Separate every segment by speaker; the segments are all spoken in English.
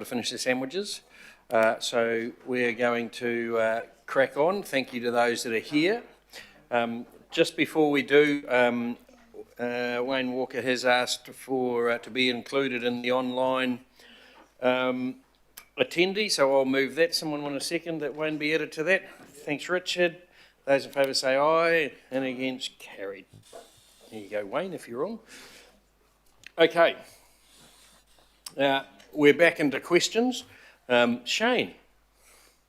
Speaker 1: to finish their sandwiches. So we're going to crack on. Thank you to those that are here. Just before we do, Wayne Walker has asked for to be included in the online attendee, so I'll move that. Someone want a second that Wayne be added to that? Thanks, Richard. Those in favour say aye, and against carried. There you go, Wayne, if you're wrong. Okay, we're back into questions. Shane.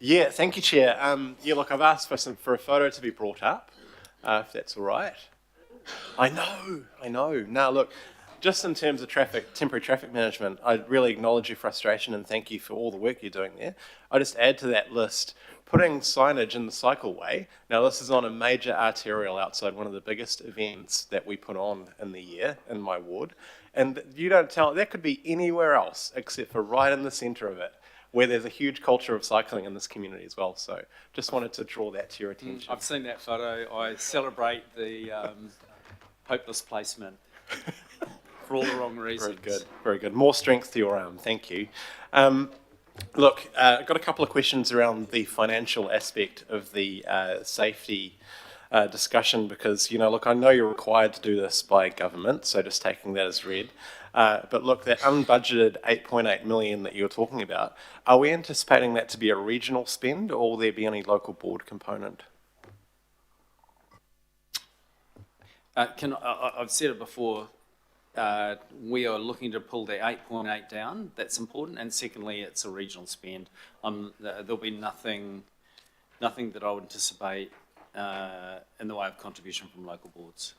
Speaker 2: Yeah, thank you, Chair. Yeah, look, I've asked for a photo to be brought up, if that's all right. I know. Now, look, just in terms of temporary traffic management, I really acknowledge your frustration and thank you for all the work you're doing there. I just add to that list, putting signage in the cycleway. Now, this is on a major arterial outside one of the biggest events that we put on in the year in my ward. And you don't tell, that could be anywhere else except for right in the centre of it, where there's a huge culture of cycling in this community as well. So just wanted to draw that to your attention.
Speaker 3: I've seen that photo. I celebrate the hopeless placement for all the wrong reasons.
Speaker 2: Very good. More strength to your arm, thank you. Look, I've got a couple of questions around the financial aspect of the safety discussion because, you know, look, I know you're required to do this by government, so just taking that as read. But look, that unbudgeted 8.8 million that you were talking about, are we anticipating that to be a regional spend or will there be any local board component?
Speaker 3: I've said it before, we are looking to pull the 8.8 down, that's important, and secondly, it's a regional spend. There'll be nothing that I would anticipate in the way of contribution from local boards.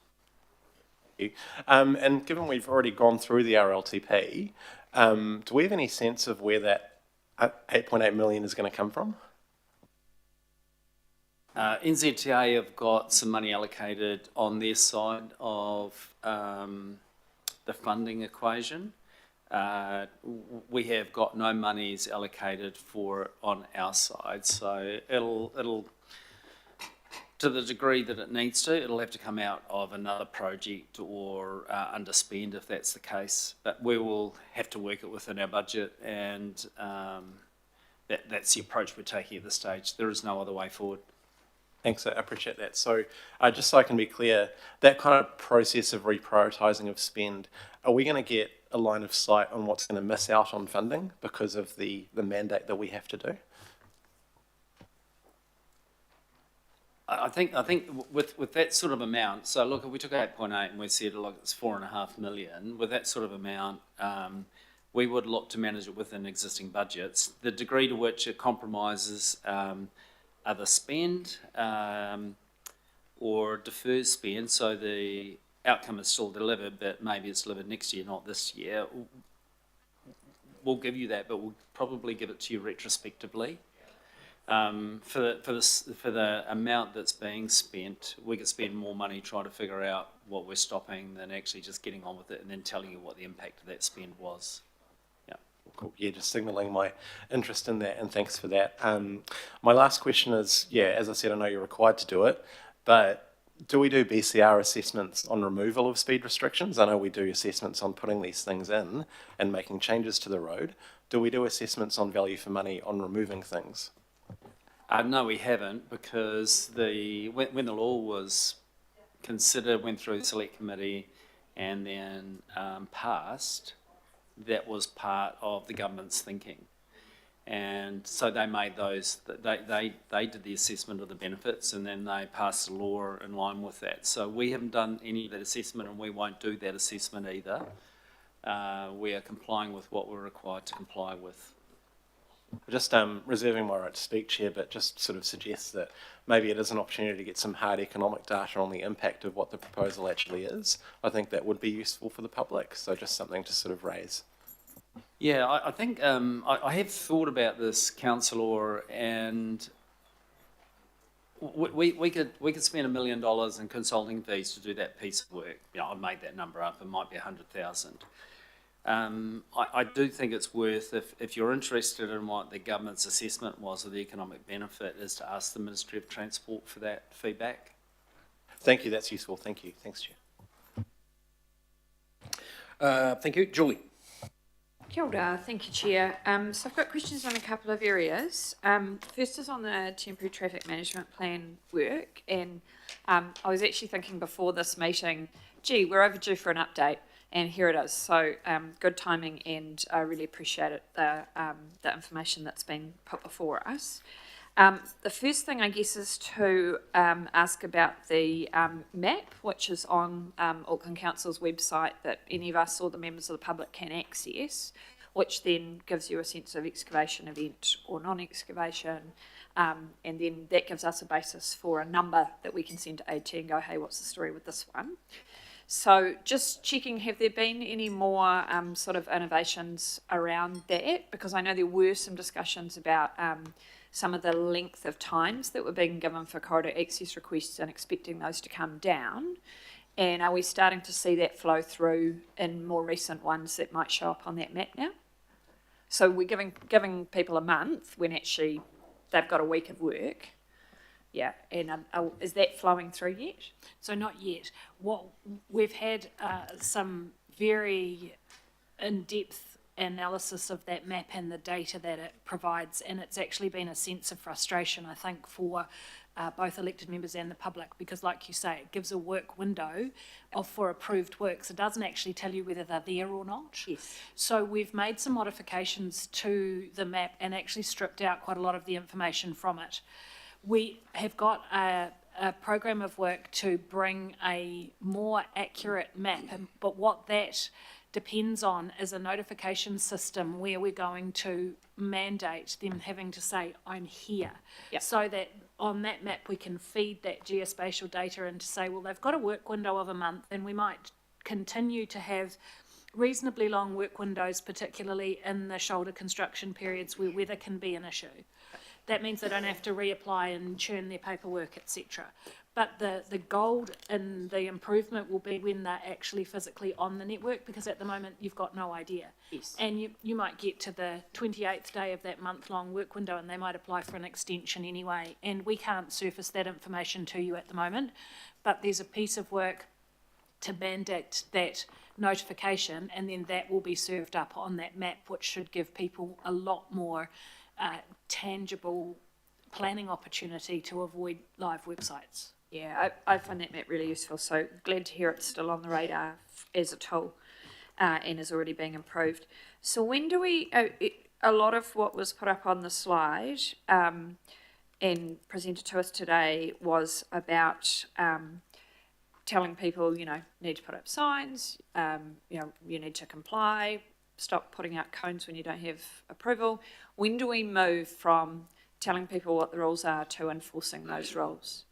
Speaker 2: And given we've already gone through the RLTP, do we have any sense of where that 8.8 million is going to come from?
Speaker 3: NZTA have got some money allocated on their side of the funding equation. We have got no monies allocated for on our side, so it'll to the degree that it needs to, it'll have to come out of another project or underspend if that's the case. But we will have to work it within our budget, and that's the approach we're taking at this stage. There is no other way forward.
Speaker 2: Thanks, I appreciate that. So just so I can be clear, that kind of process of reprioritising of spend, are we going to get a line of sight on what's going to miss out on funding because of the mandate that we have to do?
Speaker 3: I think with that sort of amount, so look, if we took 8.8 and we said, look, it's 4.5 million, with that sort of amount, we would look to manage it within existing budgets. The degree to which it compromises other spend or defers spend, so the outcome is still delivered, but maybe it's delivered next year, not this year, we'll give you that, but we'll probably give it to you retrospectively. For the amount that's being spent, we could spend more money trying to figure out what we're stopping than actually just getting on with it and then telling you what the impact of that spend was. Yeah.
Speaker 2: Cool. Yeah, just signalling my interest in that, and thanks for that. My last question is, yeah, as I said, I know you're required to do it, but do we do BCR assessments on removal of speed restrictions? I know we do assessments on putting these things in and making changes to the road. Do we do assessments on value for money on removing things?
Speaker 3: No, we haven't, because when the law was considered, went through the select committee and then passed, that was part of the government's thinking. And so they made those, they did the assessment of the benefits and then they passed the law in line with that. So we haven't done any of that assessment and we won't do that assessment either. We are complying with what we're required to comply with.
Speaker 2: Just reserving my right to speak, Chair, but just sort of suggests that maybe it is an opportunity to get some hard economic data on the impact of what the proposal actually is. I think that would be useful for the public, so just something to sort of raise.
Speaker 3: Yeah, I think I have thought about this, Councillor, and we could spend $1 million in consulting fees to do that piece of work. You know, I made that number up. It might be 100,000. I do think it's worth, if you're interested in what the government's assessment was of the economic benefit, is to ask the Ministry of Transport for that feedback.
Speaker 2: Thank you, that's useful. Thank you. Thanks, Chair.
Speaker 1: Thank you. Julie.
Speaker 4: Kia ora, thank you, Chair. So I've got questions on a couple of areas. First is on the temporary traffic management plan work, and I was actually thinking before this meeting, gee, we're overdue for an update, and here it is. So good timing, and I really appreciate it, the information that's been put before us. The first thing, I guess, is to ask about the map, which is on Auckland Council's website that any of us or the members of the public can access, which then gives you a sense of excavation event or non-excavation, and then that gives us a basis for a number that we can send to AT and go, hey, what's the story with this one? So just checking, have there been any more sort of innovations around that? Because I know there were some discussions about some of the length of times that were being given for corridor access requests and expecting those to come down. And are we starting to see that flow through in more recent ones that might show up on that map now? So we're giving people a month when actually they've got a week of work. Yeah, and is that flowing through yet?
Speaker 5: So not yet. What we've had some very in-depth analysis of that map and the data that it provides, and it's actually been a sense of frustration, I think, for both elected members and the public, because like you say, it gives a work window for approved works. It doesn't actually tell you whether they're there or not.
Speaker 4: Yes.
Speaker 5: So we've made some modifications to the map and actually stripped out quite a lot of the information from it. We have got a program of work to bring a more accurate map, but what that depends on is a notification system where we're going to mandate them having to say, I'm here.
Speaker 4: Yep.
Speaker 5: So that on that map we can feed that geospatial data and to say, well, they've got a work window of a month, and we might continue to have reasonably long work windows, particularly in the shoulder construction periods where weather can be an issue. That means they don't have to reapply and churn their paperwork, etc. But the gold in the improvement will be when they're actually physically on the network, because at the moment you've got no idea.
Speaker 4: Yes.
Speaker 5: And you might get to the 28th day of that month-long work window and they might apply for an extension anyway. And we can't surface that information to you at the moment, but there's a piece of work to mandate that notification, and then that will be served up on that map, which should give people a lot more tangible planning opportunity to avoid live websites.
Speaker 4: Yeah, I find that map really useful, so glad to hear it's still on the radar as a tool and is already being improved. So when do we, a lot of what was put up on the slide and presented to us today was about telling people, you know, need to put up signs, you know, you need to comply, stop putting out cones when you don't have approval. When do we move from telling people what the rules are to enforcing those rules?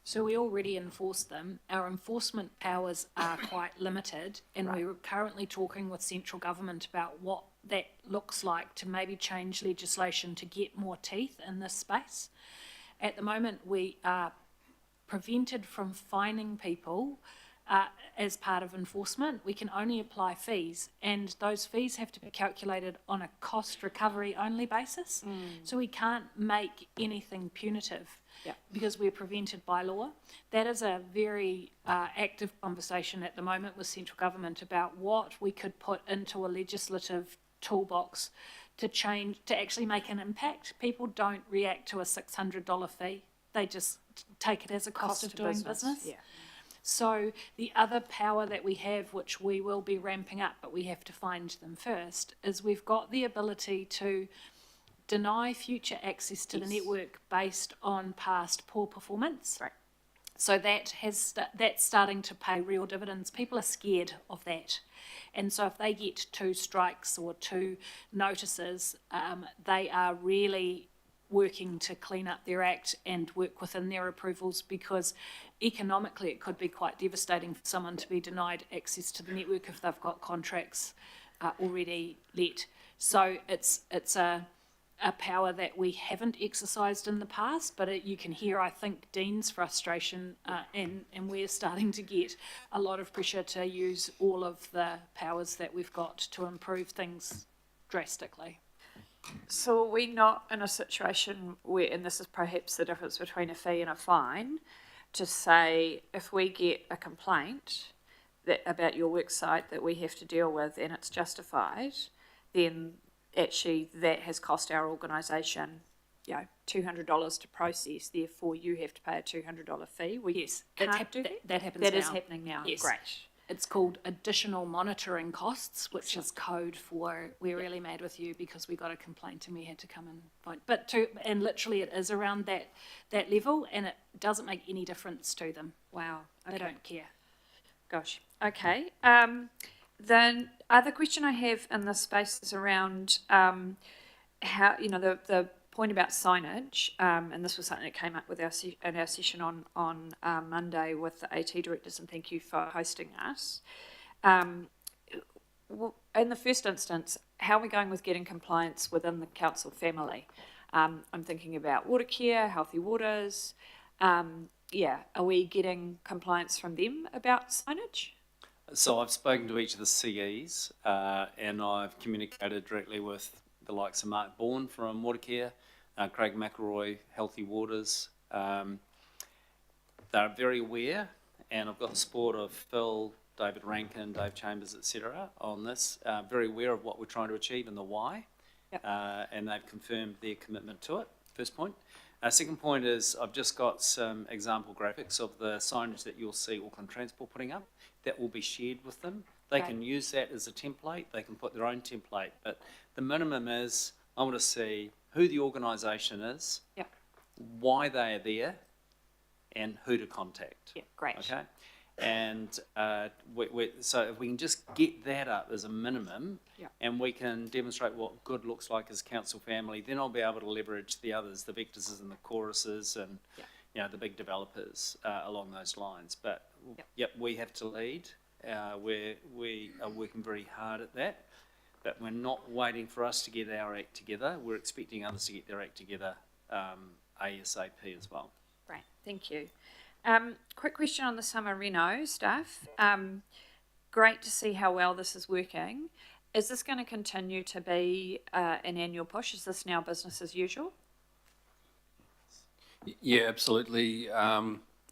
Speaker 5: So we already enforce them. Our enforcement powers are quite limited, and
Speaker 4: Right.
Speaker 5: we're currently talking with central government about what that looks like to maybe change legislation to get more teeth in this space. At the moment, we are prevented from fining people as part of enforcement. We can only apply fees, and those fees have to be calculated on a cost recovery only basis. So we can't make anything punitive.
Speaker 4: Yeah.
Speaker 5: Because we're prevented by law. That is a very active conversation at the moment with central government about what we could put into a legislative toolbox to change, to actually make an impact. People don't react to a $600 fee. They just take it as a cost of doing business.
Speaker 4: Yeah.
Speaker 5: So the other power that we have, which we will be ramping up, but we have to find them first, is we've got the ability to deny future access to the network based on past poor performance.
Speaker 4: Right.
Speaker 5: So that's starting to pay real dividends. People are scared of that. And so if they get 2 strikes or 2 notices, they are really working to clean up their act and work within their approvals, because economically it could be quite devastating for someone to be denied access to the network if they've got contracts already let. So it's a power that we haven't exercised in the past, but you can hear, I think, Dean's frustration, and we're starting to get a lot of pressure to use all of the powers that we've got to improve things drastically.
Speaker 4: So are we not in a situation where, and this is perhaps the difference between a fee and a fine, to say if we get a complaint, that about your work site that we have to deal with and it's justified, then actually that has cost our organisation, $200 to process, therefore you have to pay a $200 fee. We
Speaker 5: Yes,
Speaker 4: can't do that.
Speaker 5: that happens
Speaker 4: That
Speaker 5: now.
Speaker 4: is happening now.
Speaker 5: Yes.
Speaker 4: Great.
Speaker 5: It's called additional monitoring costs, which is code for we're really mad with you because we got a complaint and we had to come and find. And literally it is around that level, and it doesn't make any difference to them.
Speaker 4: Wow.
Speaker 5: They don't care.
Speaker 4: Gosh. Okay. The other question I have in this space is around how, the point about signage, and this was something that came up with in our session on Monday with the AT directors, and thank you for hosting us. In the first instance, how are we going with getting compliance within the council family? I'm thinking about water care, healthy waters. Are we getting compliance from them about signage?
Speaker 3: So I've spoken to each of the CEs, and I've communicated directly with the likes of Mark Bourne from Watercare, Craig McElroy, Healthy Waters. They're very aware, and I've got the support of Phil, David Rankin, Dave Chambers, etc. on this, very aware of what we're trying to achieve and the why.
Speaker 4: Yep.
Speaker 3: And they've confirmed their commitment to it, first point. Second point is I've just got some example graphics of the signage that you'll see Auckland Transport putting up that will be shared with them. They
Speaker 4: Right.
Speaker 3: can use that as a template, they can put their own template, but the minimum is I want to see who the organisation is,
Speaker 4: Yep.
Speaker 3: why they are there, and who to contact.
Speaker 4: Yeah, great.
Speaker 3: Okay, and so if we can just get that up as a minimum,
Speaker 4: Yeah.
Speaker 3: and we can demonstrate what good looks like as council family, then I'll be able to leverage the others, the Vectorses and the Choruses, and the big developers along those lines. But we have to lead. We are working very hard at that, but we're not waiting for us to get our act together. We're expecting others to get their act together ASAP as well.
Speaker 4: Great, thank you. Quick question on the summer reno stuff. Great to see how well this is working. Is this going to continue to be an annual push? Is this now business as usual?
Speaker 6: Yeah, absolutely.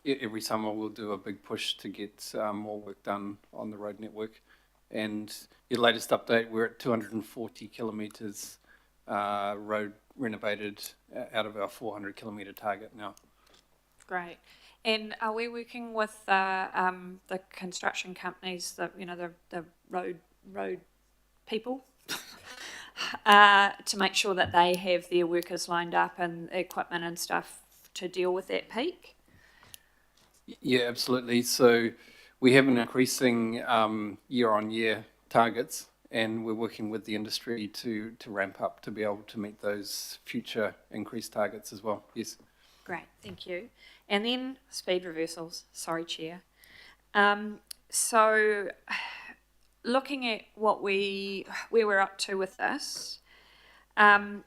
Speaker 6: Every summer we'll do a big push to get more work done on the road network. And your latest update, we're at 240 kilometres road renovated out of our 400 kilometre target now.
Speaker 4: Great. And are we working with the construction companies, the road people, to make sure that they have their workers lined up and equipment and stuff to deal with that peak?
Speaker 6: Yeah, absolutely. So we have an increasing year-on-year targets, and we're working with the industry to ramp up to be able to meet those future increased targets as well. Yes. Great,
Speaker 4: thank you. And then speed reversals. Sorry, Chair. So looking at where we're up to with this, I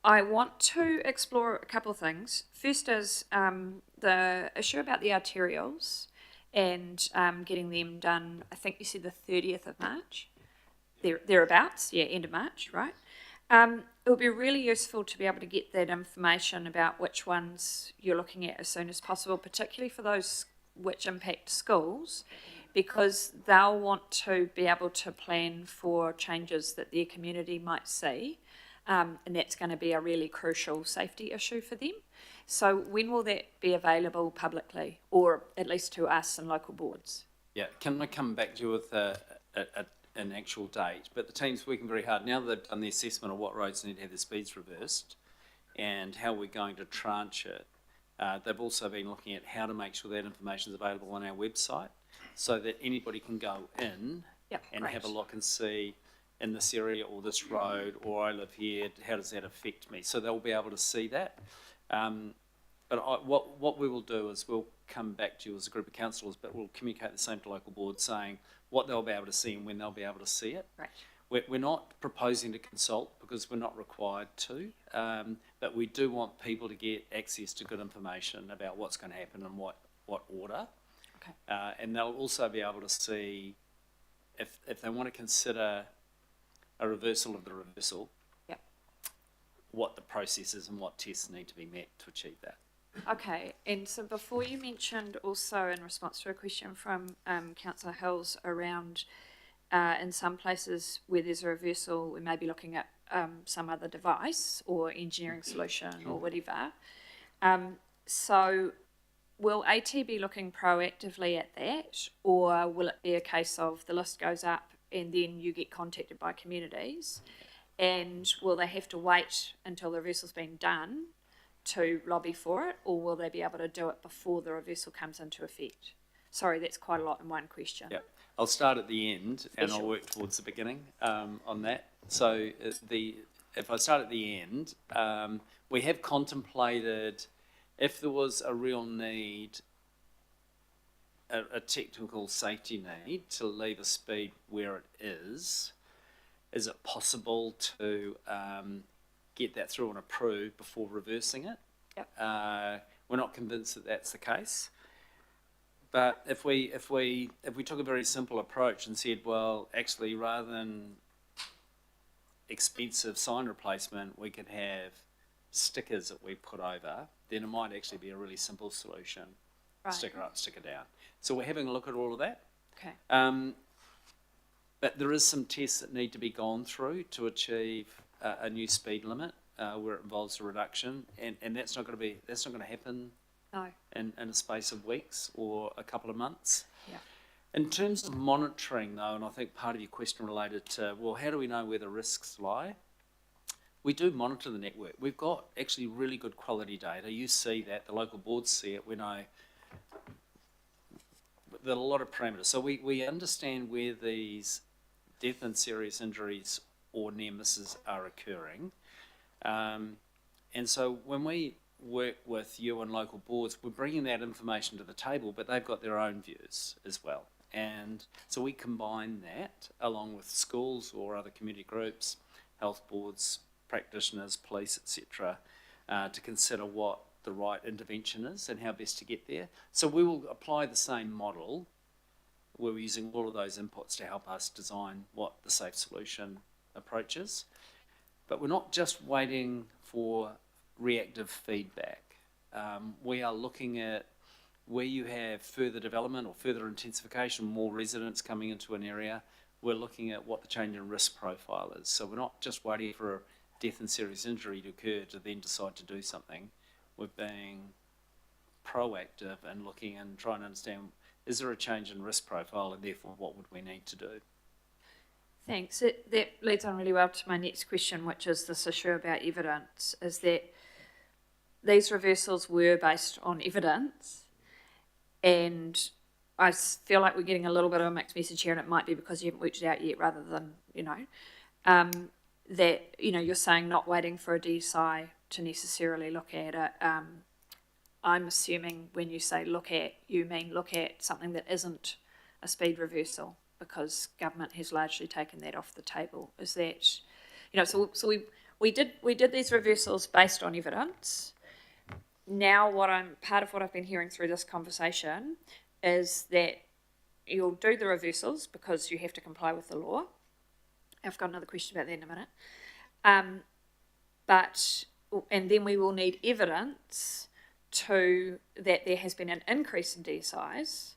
Speaker 4: want to explore a couple of things. First is the issue about the arterials and getting them done. I think you said the 30th of March, thereabouts. Yeah, end of March, right? It would be really useful to be able to get that information about which ones you're looking at as soon as possible, particularly for those which impact schools, because they'll want to be able to plan for changes that their community might see. And that's going to be a really crucial safety issue for them. So when will that be available publicly, or at least to us and local boards?
Speaker 3: Yeah, can I come back to you with an actual date? But the team's working very hard. Now they've done the assessment of what roads need to have their speeds reversed and how we're going to tranche it. They've also been looking at how to make sure that information is available on our website so that anybody can go in and have a look and see in this area or this road, or I live here, how does that affect me? So they'll be able to see that. But what we will do is we'll come back to you as a group of councillors, but we'll communicate the same to local boards saying what they'll be able to see and when they'll be able to see it. Right. We're not proposing to consult because we're not required to, but we do want people to get access to good information about what's going to happen and what order. Okay. And they'll also be able to see if they want to consider a reversal of the reversal, what the process is and what tests need to be met to achieve that.
Speaker 4: Okay, and so before you mentioned also in response to a question from Councillor Hills around in some places where there's a reversal, we may be looking at some other device or engineering solution or whatever. So will AT be looking proactively at that, or will it be a case of the list goes up and then you get contacted by communities? And will they have to wait until the reversal's been done to lobby for it, or will they be able to do it before the reversal comes into effect? Sorry, that's quite a lot in one question.
Speaker 3: Yeah, I'll start at the end and I'll work towards the beginning on that. So if I start at the end, we have contemplated if there was a real need, a technical safety need to leave a speed where it is it possible to get that through and approved before reversing it?
Speaker 4: Yep.
Speaker 3: We're not convinced that that's the case. But if we took a very simple approach and said, well, actually, rather than expensive sign replacement, we could have stickers that we put over, then it might actually be a really simple solution.
Speaker 4: Right.
Speaker 3: Sticker up, sticker down. So we're having a look at all of that.
Speaker 4: Okay.
Speaker 3: But there is some tests that need to be gone through to achieve a new speed limit where it involves a reduction, and that's not going to happen
Speaker 4: No.
Speaker 3: in a space of weeks or a couple of months.
Speaker 4: Yeah.
Speaker 3: In terms of monitoring, though, and I think part of your question related to, well, how do we know where the risks lie? We do monitor the network. We've got actually really good quality data. You see that, the local boards see it. We know there are a lot of parameters. So we understand where these death and serious injuries or near misses are occurring. And so when we work with you and local boards, we're bringing that information to the table, but they've got their own views as well. And so we combine that along with schools or other community groups, health boards, practitioners, police, etc., to consider what the right intervention is and how best to get there. So we will apply the same model. We're using all of those inputs to help us design what the safe solution approach is. But we're not just waiting for reactive feedback. We are looking at where you have further development or further intensification, more residents coming into an area. We're looking at what the change in risk profile is. So we're not just waiting for a death and serious injury to occur to then decide to do something. We're being proactive and looking and trying to understand, is there a change in risk profile, and therefore what would we need to do?
Speaker 4: Thanks. That leads on really well to my next question, which is this issue about evidence, is that these reversals were based on evidence, and I feel like we're getting a little bit of a mixed message here, and it might be because you haven't worked it out yet rather than, that, you're saying not waiting for a DSI to necessarily look at it. I'm assuming when you say look at, you mean look at something that isn't a speed reversal, because government has largely taken that off the table. Is that, so we did these reversals based on evidence. Now part of what I've been hearing through this conversation is that you'll do the reversals because you have to comply with the law. I've got another question about that in a minute. And then we will need evidence that there has been an increase in DSIs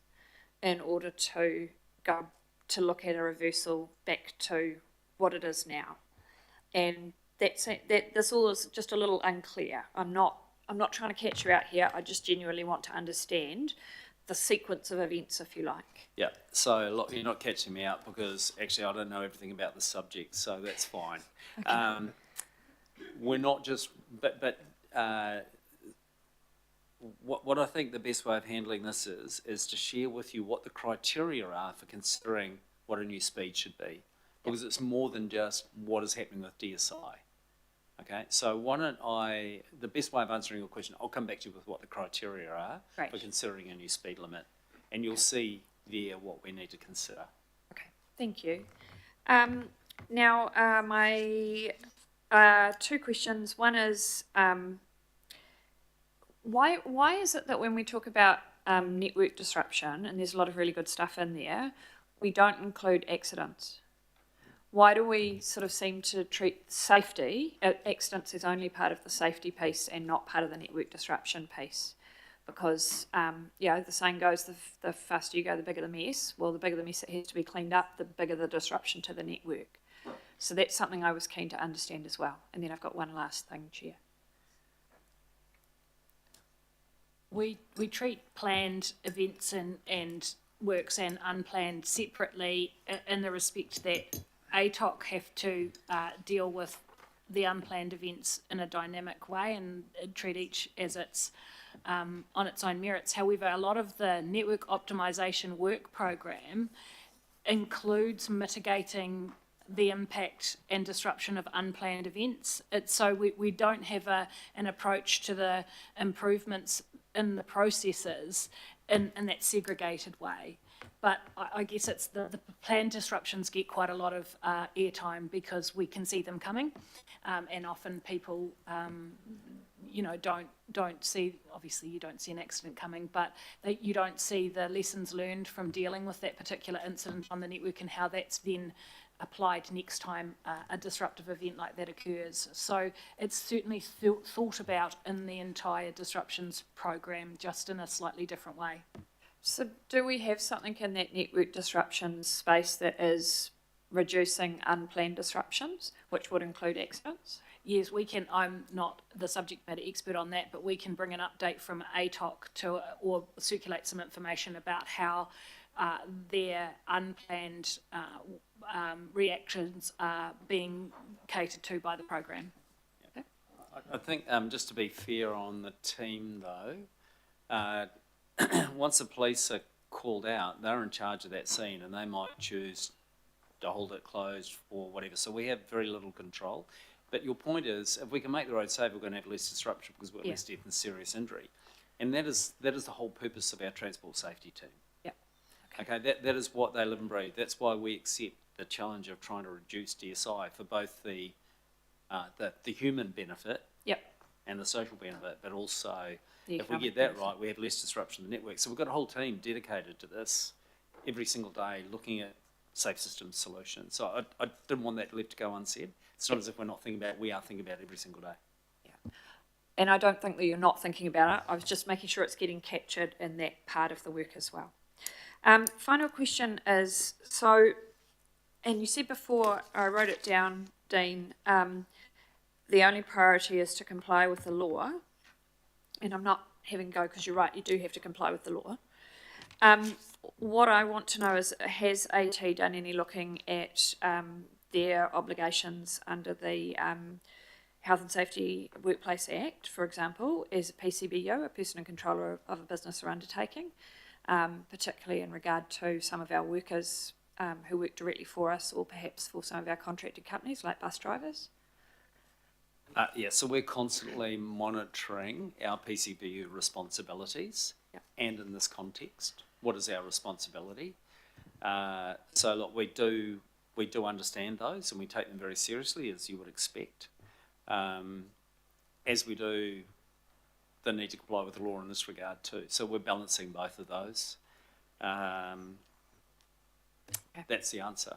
Speaker 4: in order to go to look at a reversal back to what it is now. And that this all is just a little unclear. I'm not trying to catch you out here. I just genuinely want to understand the sequence of events, if you like.
Speaker 3: Yeah, so you're not catching me out because actually I don't know everything about the subject, so that's fine. Okay. We're not just, what I think the best way of handling this is to share with you what the criteria are for considering what a new speed should be, because it's more than just what is happening with DSI. Okay, so the best way of answering your question, I'll come back to you with what the criteria are for considering a new speed limit, and you'll see there what we need to consider.
Speaker 4: Okay, thank you. Now, my two questions. One is, why is it that when we talk about network disruption, and there's a lot of really good stuff in there, we don't include accidents? why do we sort of seem to treat safety, accidents is only part of the safety piece and not part of the network disruption piece? Because, the saying goes, the faster you go, the bigger the mess. Well, the bigger the mess that has to be cleaned up, the bigger the disruption to the network. So that's something I was keen to understand as well. And then I've got one last thing, Chair.
Speaker 5: We treat planned events and works and unplanned separately in the respect that ATOC have to deal with the unplanned events in a dynamic way and treat each as it's on its own merits. However, a lot of the network optimisation work program includes mitigating the impact and disruption of unplanned events. So we don't have an approach to the improvements in the processes in that segregated way. But I guess it's the planned disruptions get quite a lot of airtime because we can see them coming, and often people, don't see. Obviously, you don't see an accident coming, but you don't see the lessons learned from dealing with that particular incident on the network and how that's then applied next time a disruptive event like that occurs. So it's certainly thought about in the entire disruptions program, just in a slightly different way.
Speaker 4: So do we have something in that network disruption space that is reducing unplanned disruptions, which would include accidents?
Speaker 5: Yes, we can. I'm not the subject matter expert on that, but we can bring an update from ATOC or circulate some information about how their unplanned reactions are being catered to by the program.
Speaker 3: Yeah. I think just to be fair on the team though, once the police are called out, they're in charge of that scene and they might choose to hold it closed or whatever. So we have very little control. But your point is, if we can make the road safe, we're going to have less disruption because we've got less death and serious injury. And that is the whole purpose of our transport safety team.
Speaker 4: Yep.
Speaker 3: Okay, that is what they live and breathe. That's why we accept the challenge of trying to reduce DSI for both the human benefit and the social benefit, but also if we get that right, we have less disruption in the network. So we've got a whole team dedicated to this every single day, looking at safe systems solutions. So I didn't want that left to go unsaid. It's not as if we're not thinking about it, we are thinking about it every single day.
Speaker 4: Yeah. And I don't think that you're not thinking about it. I was just making sure it's getting captured in that part of the work as well. Final question is, so, and you said before, I wrote it down, Dean, the only priority is to comply with the law. And I'm not having go because you're right, you do have to comply with the law. What I want to know is, has AT done any looking at their obligations under the Health and Safety Workplace Act, for example, as a PCBO, a person in control of a business or undertaking, particularly in regard to some of our workers who work directly for us or perhaps for some of our contracted companies like bus drivers?
Speaker 3: So we're constantly monitoring our PCBU responsibilities and in this context, what is our responsibility? So look, we do understand those and we take them very seriously, as you would expect, as we do the need to comply with the law in this regard too. So we're balancing both of those. That's the answer.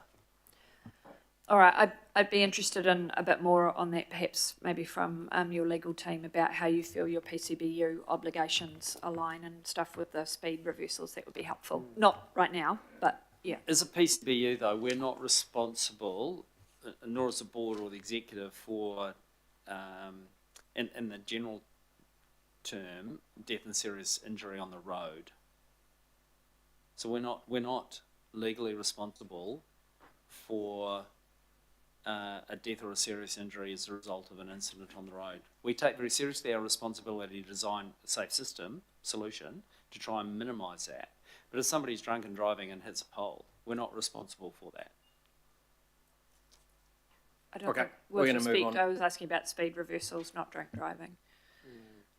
Speaker 4: All right, I'd be interested in a bit more on that, perhaps maybe from your legal team, about how you feel your PCBU obligations align and stuff with the speed reversals. That would be helpful. Not right now, but yeah.
Speaker 3: As a PCBU though, we're not responsible, nor is the board or the executive, for, in the general term, death and serious injury on the road. So we're not legally responsible for a death or a serious injury as a result of an incident on the road. We take very seriously our responsibility to design a safe system solution to try and minimise that. But if somebody's drunk and driving and hits a pole, we're not responsible for that.
Speaker 4: I don't think, with respect, I was asking about speed reversals, not drink driving.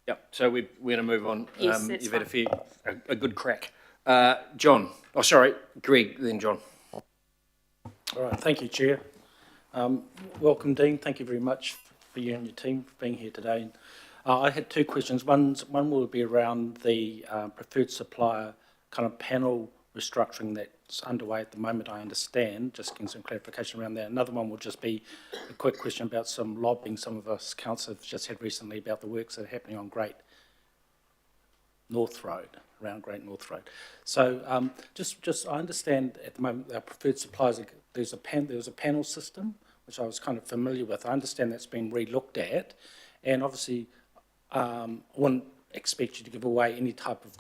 Speaker 1: Yep, so we're going to move on.
Speaker 4: Yes, that's
Speaker 1: you've had a good crack. John, Greg, then John.
Speaker 7: All right, thank you, Chair. Welcome, Dean. Thank you very much for you and your team for being here today. I had two questions. One will be around the preferred supplier kind of panel restructuring that that's underway at the moment, I understand, just getting some clarification around that. Another one will just be a quick question about some lobbying some of us council have just had recently about the works that are happening on Great North Road, around Great North Road. So just I understand at the moment our preferred suppliers, there was a panel system, which I was kind of familiar with. I understand that's been re-looked at, and obviously I wouldn't expect you to give away any type of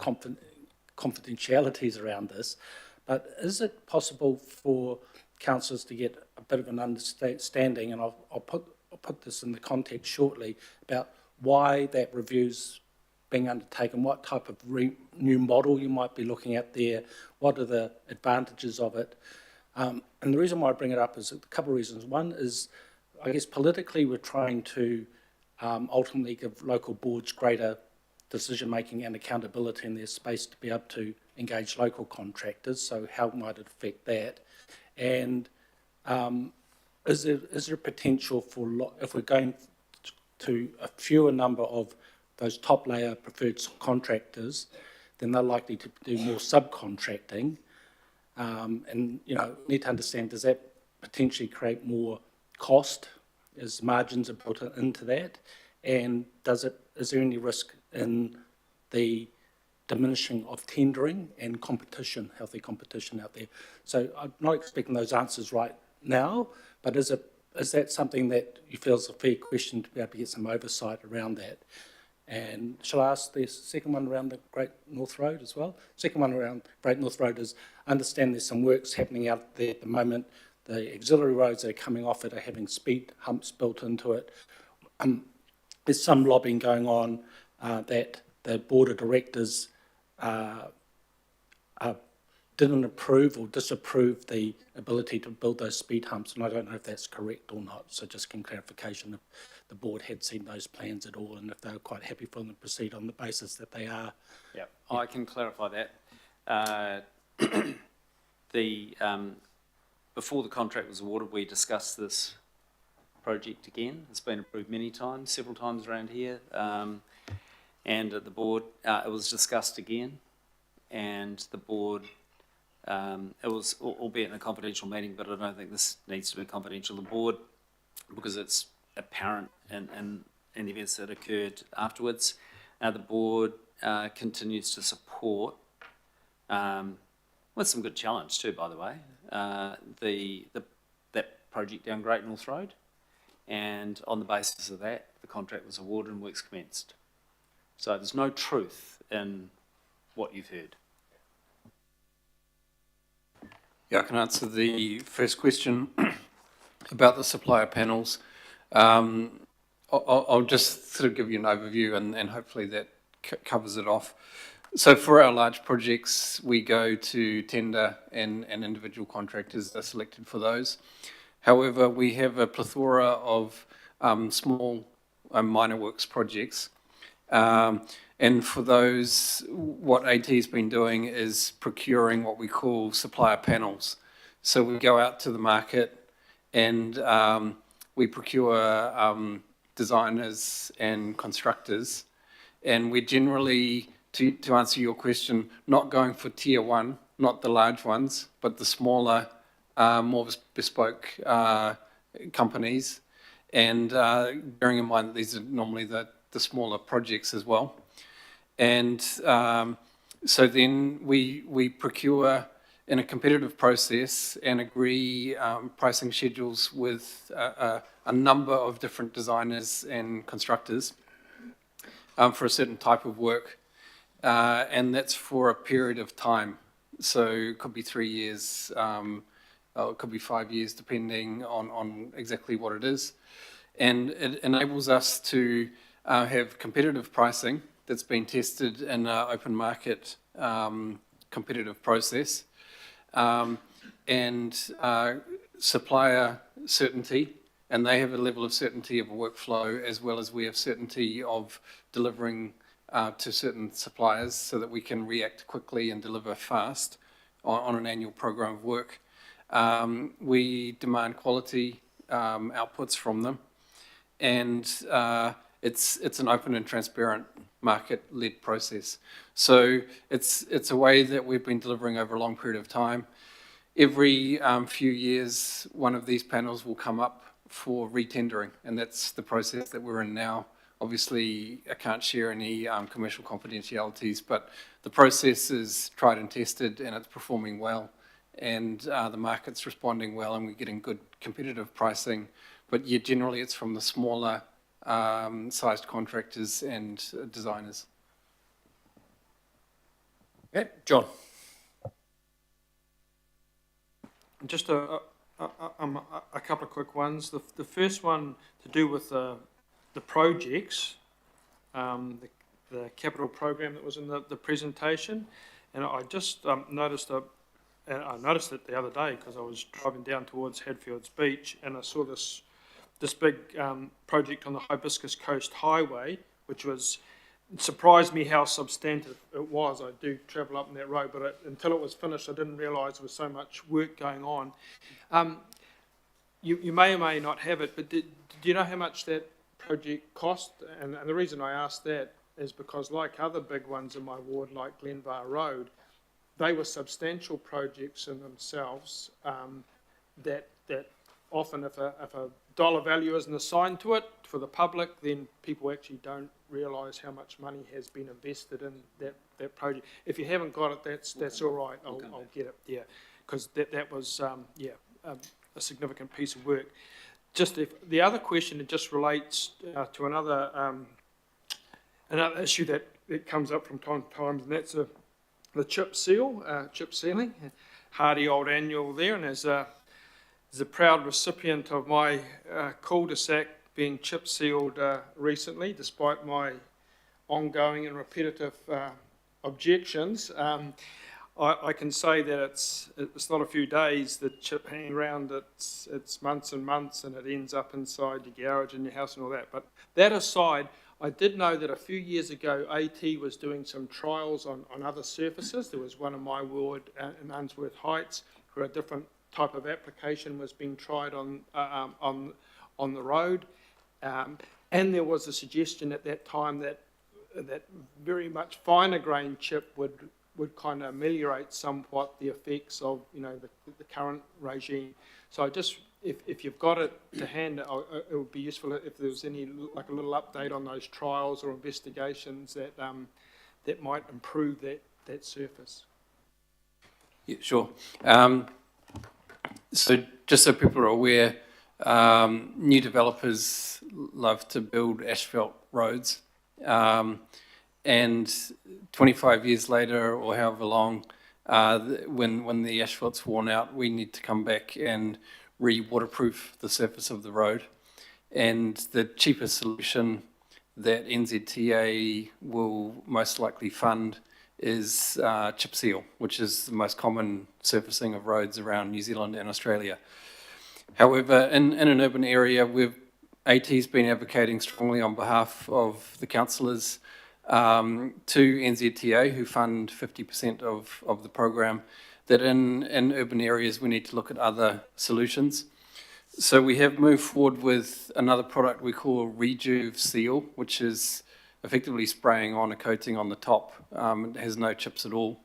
Speaker 7: confidentialities around this, but is it possible for councillors to get a bit of an understanding, and I'll put this in the context shortly, about why that review's being undertaken, what type of new model you might be looking at there, what are the advantages of it. And the reason why I bring it up is a couple of reasons. One is, I guess politically we're trying to ultimately give local boards greater decision-making and accountability in their space to be able to engage local contractors, so how might it affect that? And is there potential for, if we're going to a fewer number of those top layer preferred contractors, then they're likely to do more subcontracting. And, you know, need to understand, does that potentially create more cost as margins are built into that? And is there any risk in the diminishing of tendering and competition, healthy competition out there? So I'm not expecting those answers right now, but is that something that you feel is a fair question to be able to get some oversight around that? And shall I ask the second one around the Great North Road as well? Second one around Great North Road is, I understand there's some works happening out there at the moment. The auxiliary roads that are coming off it are having speed humps built into it. There's some lobbying going on that the board of directors didn't approve or disapprove the ability to build those speed humps, and I don't know if that's correct or not, so just getting clarification if the board had seen those plans at all and if they were quite happy for them to proceed on the basis that they are.
Speaker 3: Yeah, I can clarify that. Before the contract was awarded, we discussed this project again. It's been approved many times, several times around here, and at the board it was discussed again, and the board, it was, albeit in a confidential meeting, but I don't think this needs to be confidential. The board, because it's apparent in the events that occurred afterwards, the board continues to support, with some good challenge too, by the way, that project down Great North Road, and on the basis of that, the contract was awarded and works commenced. So there's no truth in what you've heard.
Speaker 6: Yeah, I can answer the first question about the supplier panels. I'll just sort of give you an overview and hopefully that covers it off. So for our large projects, we go to tender and individual contractors are selected for those. However, we have a plethora of small minor works projects. And for those, what AT has been doing is procuring what we call supplier panels. So we go out to the market and we procure designers and constructors, and we're generally, to answer your question, not going for tier one, not the large ones, but the smaller, more bespoke companies, and bearing in mind that these are normally the smaller projects as well. And so then we procure in a competitive process and agree pricing schedules with a number of different designers and constructors for a certain type of work, and that's for a period of time. So it could be 3 years, it could be 5 years, depending on exactly what it is. And it enables us to have competitive pricing that's been tested in an open market competitive process, and supplier certainty, and they have a level of certainty of a workflow as well as we have certainty of delivering to certain suppliers so that we can react quickly and deliver fast on an annual program of work. We demand quality outputs from them, and it's an open and transparent market-led process. So it's a way that we've been delivering over a long period of time. every few years, one of these panels will come up for retendering, and that's the process that we're in now. Obviously, I can't share any commercial confidentialities, but the process is tried and tested, and it's performing well, and the market's responding well, and we're getting good competitive pricing. But yeah, generally, it's from the smaller sized contractors and designers.
Speaker 1: Okay, John.
Speaker 8: Just a couple of quick ones. The first one to do with the projects, the capital program that was in the presentation, and I just noticed and I noticed it the other day because I was driving down towards Hadfields Beach and I saw this big project on the Hibiscus Coast Highway, which it surprised me how substantive it was. I do travel up on that road, but until it was finished, I didn't realise there was so much work going on. You may or may not have it, but do you know how much that project cost? And the reason I asked that is because, like other big ones in my ward, like Glenvar Road, they were substantial projects in themselves that often if a dollar value isn't assigned to it for the public, then people actually don't realise how much money has been invested in that project. If you haven't got it, that's all right. I'll get it. Yeah, because that was a significant piece of work. Just the other question, it just relates to another issue that comes up from time to time, and that's the chip sealing. Hardy old annual there, and as a proud recipient of my cul-de-sac being chip sealed recently, despite my ongoing and repetitive objections, I can say that it's not a few days that chip hanging around, it's months and months, and it ends up inside your garage and your house and all that. But that aside, I did know that a few years ago AT was doing some trials on other surfaces. There was one in my ward in Unsworth Heights where a different type of application was being tried on the road, and there was a suggestion at that time that very much finer grain chip would kind of ameliorate somewhat the effects of the current regime. So if you've got it to hand, it would be useful if there was any like a little update on those trials or investigations that might improve that surface.
Speaker 6: Yeah, sure. So just so people are aware, new developers love to build asphalt roads, and 25 years later or however long, when the asphalt's worn out, we need to come back and re-waterproof the surface of the road. And the cheapest solution that NZTA will most likely fund is chip seal, which is the most common surfacing of roads around New Zealand and Australia. However, in an urban area, AT's been advocating strongly on behalf of the councillors to NZTA, who fund 50% of the program, that in urban areas we need to look at other solutions. So we have moved forward with another product we call Rejuve Seal, which is effectively spraying on a coating on the top. It has no chips at all.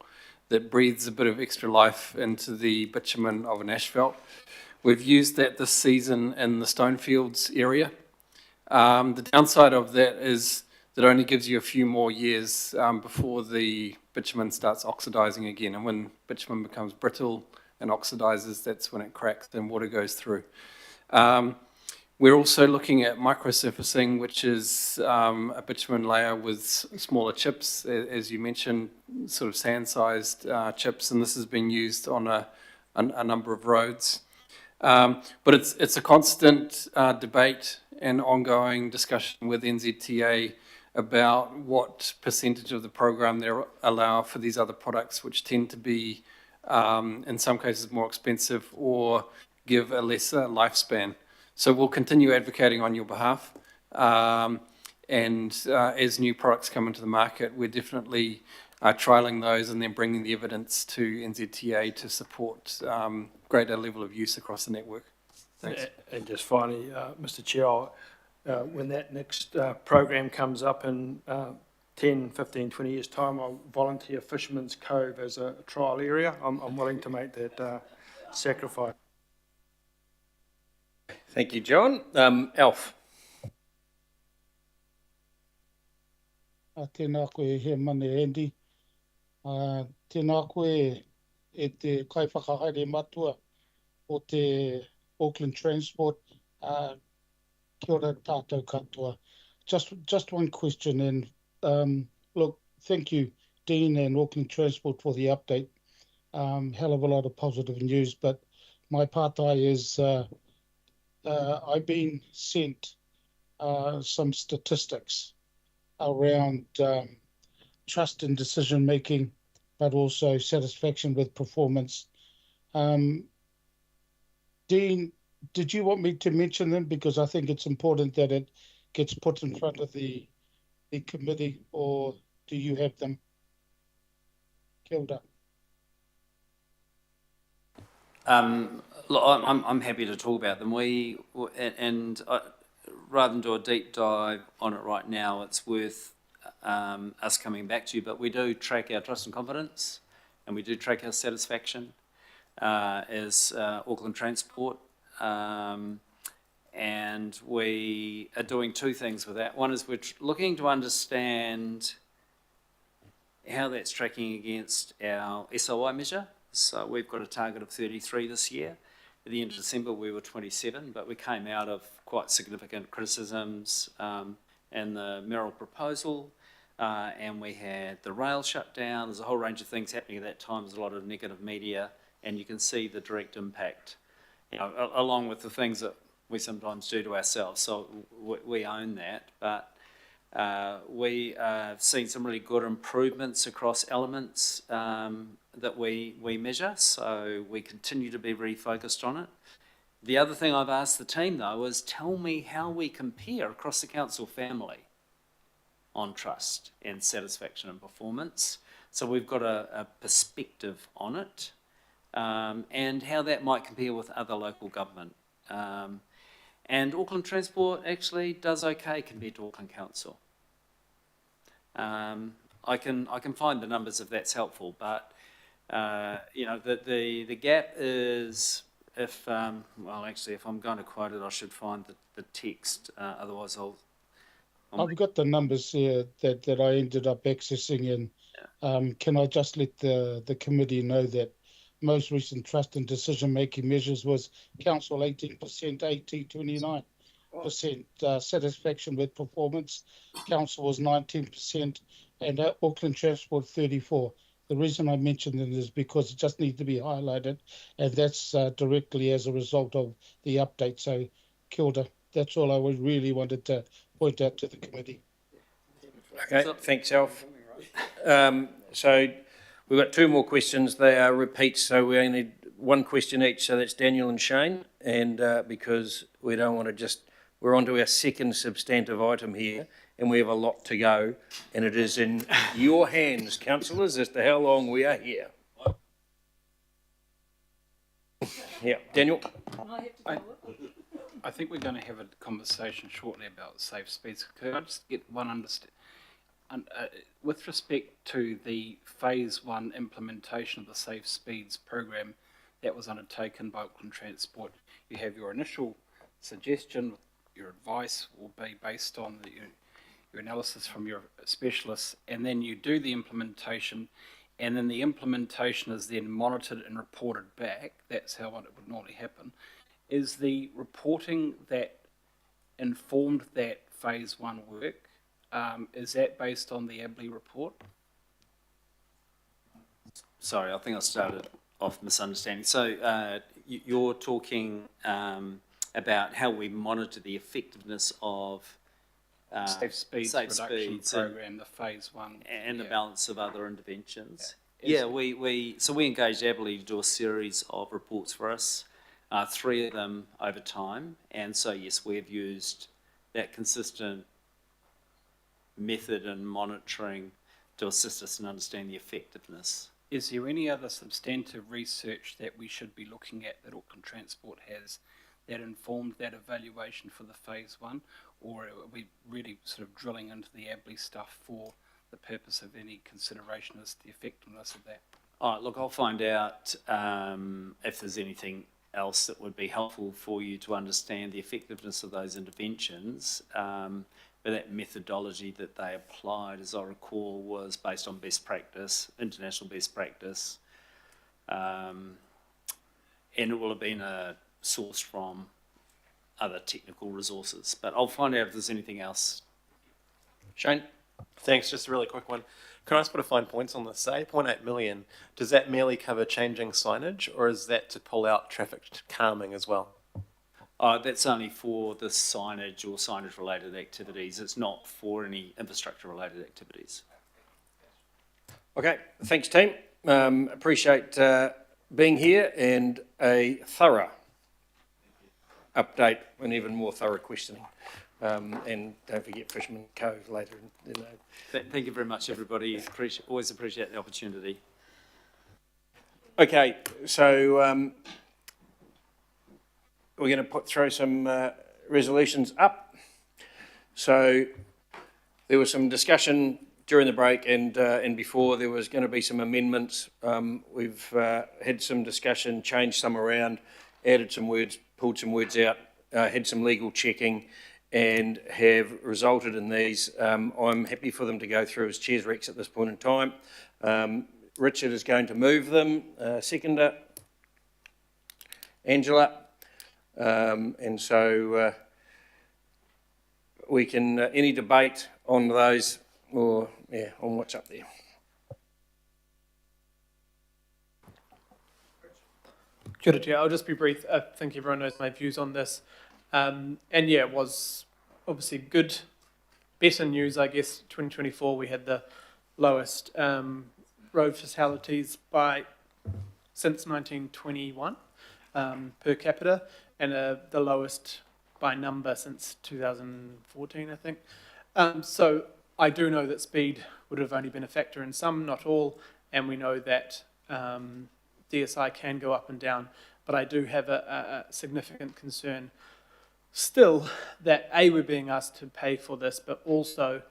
Speaker 6: That breathes a bit of extra life into the bitumen of an asphalt. We've used that this season in the Stonefields area. The downside of that is that only gives you a few more years before the bitumen starts oxidizing again. And when bitumen becomes brittle and oxidizes, that's when it cracks and water goes through. We're also looking at microsurfacing, which is a bitumen layer with smaller chips, as you mentioned, sort of sand-sized chips, and this has been used on a number of roads. But it's a constant debate and ongoing discussion with NZTA about what percentage of the program they allow for these other products, which tend to be, in some cases, more expensive or give a lesser lifespan. So we'll continue advocating on your behalf. And as new products come into the market, we're definitely trialling those and then bringing the evidence to NZTA to support greater level of use across the network. Thanks.
Speaker 8: And just finally, Mr. Chair, when that next program comes up in 10, 15, 20 years' time, I'll volunteer Fisherman's Cove as a trial area. I'm willing to make that sacrifice.
Speaker 1: Thank you, John. Alf.
Speaker 9: Tēnā koe he mane Andy. Tēnā koe e te kaiwhakahaere matua o te Auckland Transport. Kia ora tātou katoa. Just one question, and look, thank you, Dean and Auckland Transport, for the update. Hell of a lot of positive news, but my pātai is I've been sent some statistics around trust in decision making, but also satisfaction with performance. Dean, did you want me to mention them? Because I think it's important that it gets put in front of the committee, or do you have them? Kia ora.
Speaker 3: Look, I'm happy to talk about them. Rather than do a deep dive on it right now, it's worth us coming back to you. But we do track our trust and confidence, and we do track our satisfaction as Auckland Transport. And we are doing two things with that. One is we're looking to understand how that's tracking against our SOI measure. So we've got a target of 33 this year. At the end of December, we were 27, but we came out of quite significant criticisms and the Merrill proposal, and we had the rail shut down. There's a whole range of things happening at that time. There's a lot of negative media, and you can see the direct impact, along with the things that we sometimes do to ourselves. So we own that, but we have seen some really good improvements across elements that we measure, so we continue to be very focused on it. The other thing I've asked the team, though, is tell me how we compare across the council family on trust and satisfaction and performance. So we've got a perspective on it, and how that might compare with other local government. And Auckland Transport actually does okay compared to Auckland Council. I can find the numbers if that's helpful, but the gap is, if I'm going to quote it, I should find the text. Otherwise,
Speaker 9: I've got the numbers here that I ended up accessing, and can I just let the committee know that most recent trust and decision making measures was council 18%, AT 29%, satisfaction with performance, council was 19%, and Auckland Transport 34%. The reason I mentioned it is because it just needs to be highlighted, and that's directly as a result of the update. So, kia ora. That's all I really wanted to point out to the committee.
Speaker 1: Okay, thanks, Alf. So we've got two more questions. They are repeats, so we only need one question each. So that's Daniel and Shane, and because we don't want to we're on to our second substantive item here, and we have a lot to go, and it is in your hands, councillors, as to how long we are here. Yeah, Daniel.
Speaker 6: I think we're going to have a conversation shortly about safe speeds. Could I just get one understanding? With respect to the phase 1 implementation of the Safe Speeds program that was undertaken by Auckland Transport, you have your initial suggestion, your advice will be based on your analysis from your specialists, and then you do the implementation, and then the implementation is then monitored and reported back. That's how it would normally happen. Is the reporting that informed that phase 1 work, is that based on the ABLE report?
Speaker 3: Sorry, I think I started off misunderstanding. So you're talking about how we monitor the effectiveness of
Speaker 6: Safe Speeds reduction program, the phase 1.
Speaker 3: And the balance of other interventions. Yeah, we engaged ABLE to do a series of reports for us, 3 of them over time. And so, yes, we have used that consistent method in monitoring to assist us in understanding the effectiveness.
Speaker 6: Is there any other substantive research that we should be looking at that Auckland Transport has that informed that evaluation for the phase 1, or are we really sort of drilling into the ABLE stuff for the purpose of any consideration as to the effectiveness of that?
Speaker 3: All right, look, I'll find out if there's anything else that would be helpful for you to understand the effectiveness of those interventions. But that methodology that they applied, as I recall, was based on best practice, international best practice. And it will have been sourced from other technical resources. But I'll find out if there's anything else.
Speaker 1: Shane?
Speaker 2: Thanks, just a really quick one. Can I just put a fine points on this? Say 8.8 million, does that merely cover changing signage, or is that to pull out traffic calming as well?
Speaker 3: That's only for the signage or signage-related activities. It's not for any infrastructure-related activities.
Speaker 1: Okay, thanks team. Appreciate being here and a thorough update and even more thorough questioning. And don't forget Fisherman Cove later.
Speaker 3: Thank you very much, everybody. Always appreciate the opportunity.
Speaker 1: Okay, so we're going to throw some resolutions up. So there was some discussion during the break and before there was going to be some amendments. We've had some discussion, changed some around, added some words, pulled some words out, had some legal checking and have resulted in these. I'm happy for them to go through as Chair's Rex at this point in time. Richard is going to move them, seconder, Angela. And so we can, any debate on those or, yeah, on what's up there.
Speaker 10: Kia ora, Chair. I'll just be brief. I think everyone knows my views on this. And yeah, it was obviously good, better news, I guess. 2024, we had the lowest road fatalities since 1921 per capita, and the lowest by number since 2014, I think. So I do know that speed would have only been a factor in some, not all, and we know that DSI can go up and down, but I do have a significant concern still that we're being asked to pay for this, but also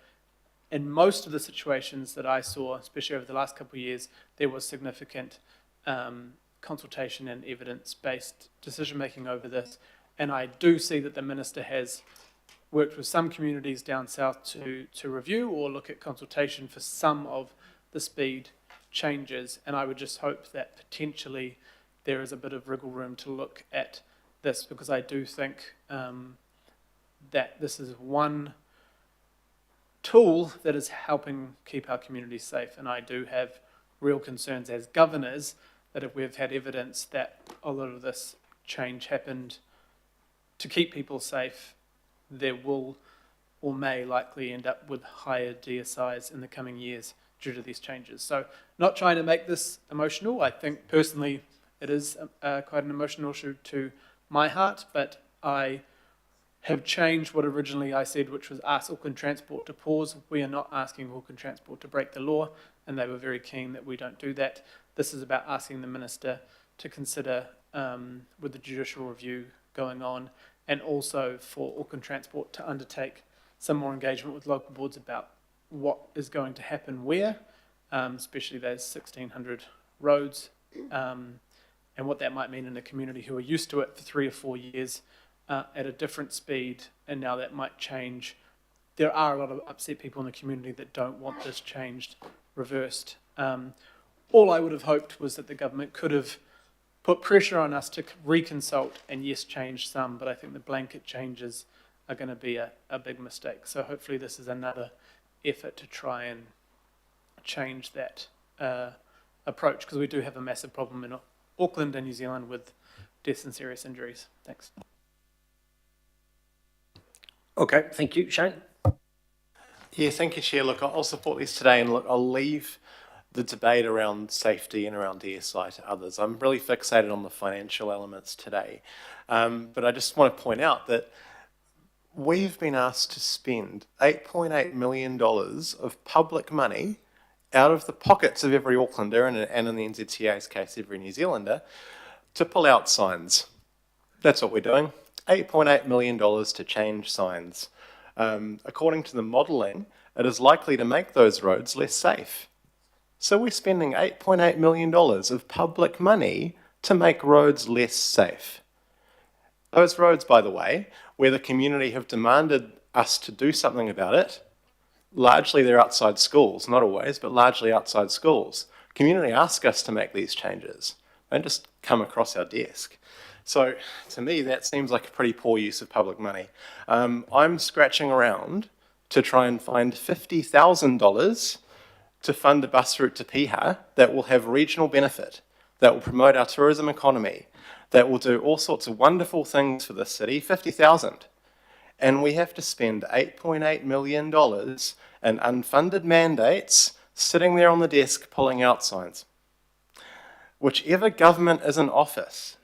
Speaker 10: in most of the situations that I saw, especially over the last couple of years, there was significant consultation and evidence-based decision-making over this. And I do see that the Minister has worked with some communities down south to review or look at consultation for some of the speed changes. And I would just hope that potentially there is a bit of wriggle room to look at this, because I do think that this is one tool that is helping keep our communities safe. And I do have real concerns as governors that if we've had evidence that a lot of this change happened to keep people safe, there will or may likely end up with higher DSIs in the coming years due to these changes. So not trying to make this emotional. I think personally it is quite an emotional issue to my heart, but I have changed what originally I said, which was ask Auckland Transport to pause. We are not asking Auckland Transport to break the law, and they were very keen that we don't do that. This is about asking the Minister to consider, with the judicial review going on, and also for Auckland Transport to undertake some more engagement with local boards about what is going to happen where, especially those 1,600 roads, and what that might mean in a community who are used to it for 3 or 4 years at a different speed, and now that might change. There are a lot of upset people in the community that don't want this changed, reversed. All I would have hoped was that the government could have put pressure on us to reconsult and yes, change some, but I think the blanket changes are going to be a big mistake. So hopefully this is another effort to try and change that approach, because we do have a massive problem in Auckland and New Zealand with deaths and serious injuries. Thanks.
Speaker 1: Okay, thank you. Shane?
Speaker 2: Yeah, thank you, Chair. Look, I'll support these today, and look, I'll leave the debate around safety and around DSI to others. I'm really fixated on the financial elements today. But I just want to point out that we've been asked to spend $8.8 million of public money out of the pockets of every Aucklander, and in the NZTA's case, every New Zealander, to pull out signs. That's what we're doing. $8.8 million to change signs. According to the modelling, it is likely to make those roads less safe. So we're spending $8.8 million of public money to make roads less safe. Those roads, by the way, where the community have demanded us to do something about it, largely they're outside schools, not always, but largely outside schools. Community ask us to make these changes. They don't just come across our desk. So to me, that seems like a pretty poor use of public money. I'm scratching around to try and find $50,000 to fund a bus route to Piha that will have regional benefit, that will promote our tourism economy, that will do all sorts of wonderful things for the city, 50,000. And we have to spend $8.8 million in unfunded mandates sitting there on the desk pulling out signs. Whichever government is in office,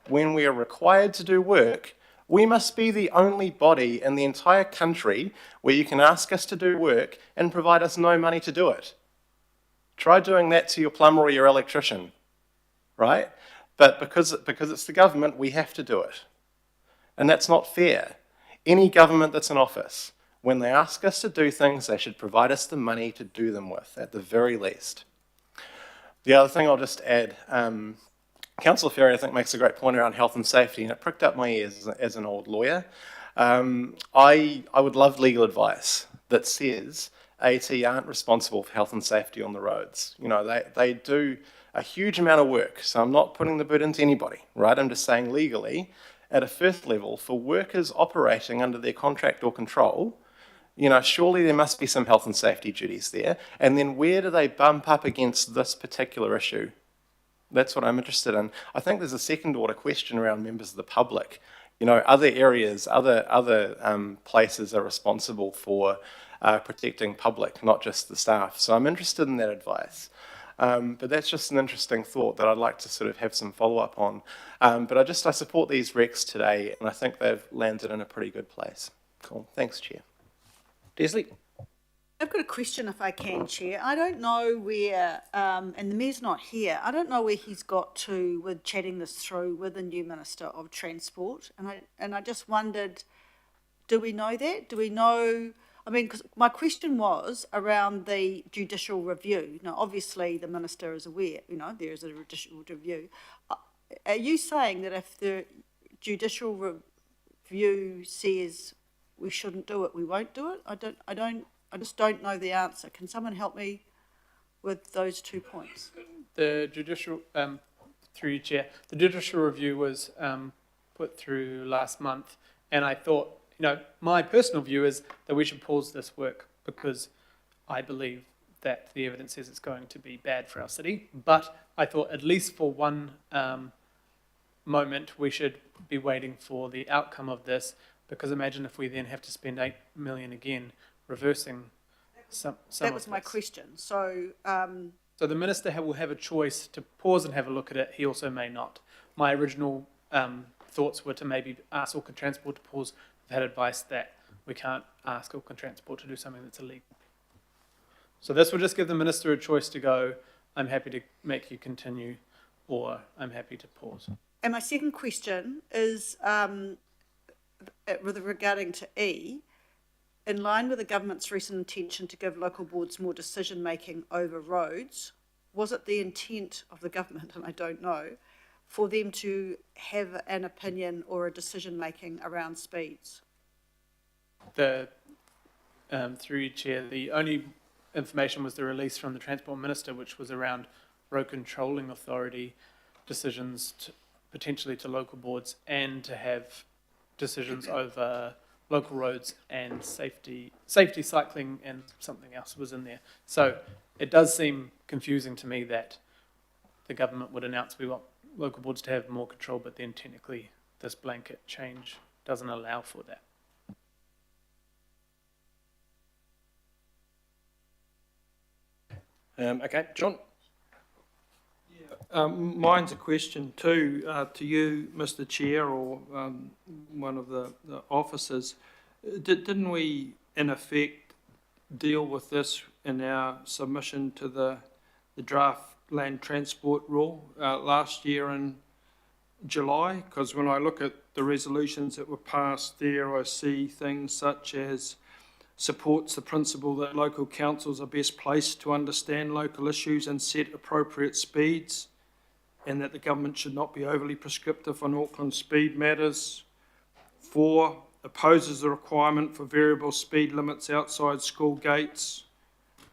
Speaker 2: when we are required to do work, we must be the only body in the entire country where you can ask us to do work and provide us no money to do it. Try doing that to your plumber or your electrician, right? But because it's the government, we have to do it. And that's not fair. Any government that's in office, when they ask us to do things, they should provide us the money to do them with, at the very least. The other thing I'll just add, Councillor Ferry, I think, makes a great point around health and safety, and it pricked up my ears as an old lawyer. I would love legal advice that says AT aren't responsible for health and safety on the roads. You know, they do a huge amount of work, so I'm not putting the burden to anybody, right? I'm just saying legally, at a first level, for workers operating under their contract or control, you know, surely there must be some health and safety duties there. And then where do they bump up against this particular issue? That's what I'm interested in. I think there's a second order question around members of the public. You know, other areas, other places are responsible for protecting public, not just the staff. So I'm interested in that advice. But that's just an interesting thought that I'd like to sort of have some follow-up on. But I support these recs today, and I think they've landed in a pretty good place. Cool. Thanks, Chair.
Speaker 1: Desley?
Speaker 11: I've got a question if I can, Chair. I don't know where, and the Mayor's not here, I don't know where he's got to with chatting this through with the new Minister of Transport. And I just wondered, do we know that? Do we know, I mean, because my question was around the judicial review. Now, obviously, the Minister is aware, you know, there is a judicial review. Are you saying that if the judicial review says we shouldn't do it, we won't do it? I just don't know the answer. Can someone help me with those 2 points?
Speaker 10: The judicial, through you, Chair, the judicial review was put through last month, and I thought, you know, my personal view is that we should pause this work because I believe that the evidence says it's going to be bad for our city. But I thought at least for one moment we should be waiting for the outcome of this, because imagine if we then have to spend $8 million again reversing some
Speaker 11: That was
Speaker 10: of
Speaker 11: my
Speaker 10: this.
Speaker 11: question. So,
Speaker 10: So the Minister will have a choice to pause and have a look at it. He also may not. My original thoughts were to maybe ask Auckland Transport to pause. I've had advice that we can't ask Auckland Transport to do something that's illegal. So this will just give the Minister a choice to go, I'm happy to make you continue, or I'm happy to pause.
Speaker 11: and my second question is with regarding to E, in line with the government's recent intention to give local boards more decision-making over roads, was it the intent of the government, and I don't know, for them to have an opinion or a decision-making around speeds?
Speaker 10: Through you, Chair, the only information was the release from the Transport Minister, which was around road controlling authority decisions potentially to local boards, and to have decisions over local roads and safety cycling, and something else was in there. So it does seem confusing to me that the government would announce we want local boards to have more control, but then technically this blanket change doesn't allow for that.
Speaker 1: Okay, John?
Speaker 8: Mine's a question too, to you, Mr. Chair, or one of the officers. Didn't we, in effect, deal with this in our submission to the draft land transport rule last year in July? Because when I look at the resolutions that were passed there, I see things such as supports the principle that local councils are best placed to understand local issues and set appropriate speeds, and that the government should not be overly prescriptive on Auckland speed matters. 4, opposes the requirement for variable speed limits outside school gates,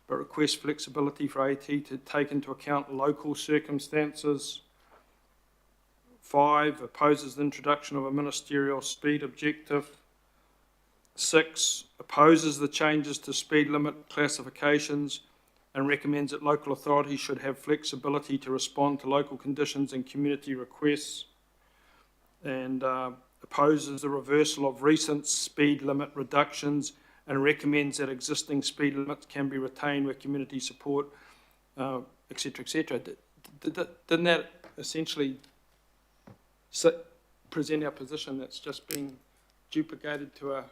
Speaker 8: but requests flexibility for AT to take into account local circumstances. 5, opposes the introduction of a ministerial speed objective. 6, opposes the changes to speed limit classifications and recommends that local authorities should have flexibility to respond to local conditions and community requests. And opposes the reversal of recent speed limit reductions and recommends that existing speed limits can be retained with community support, etc., etc. Didn't that essentially present our position that's just being duplicated to a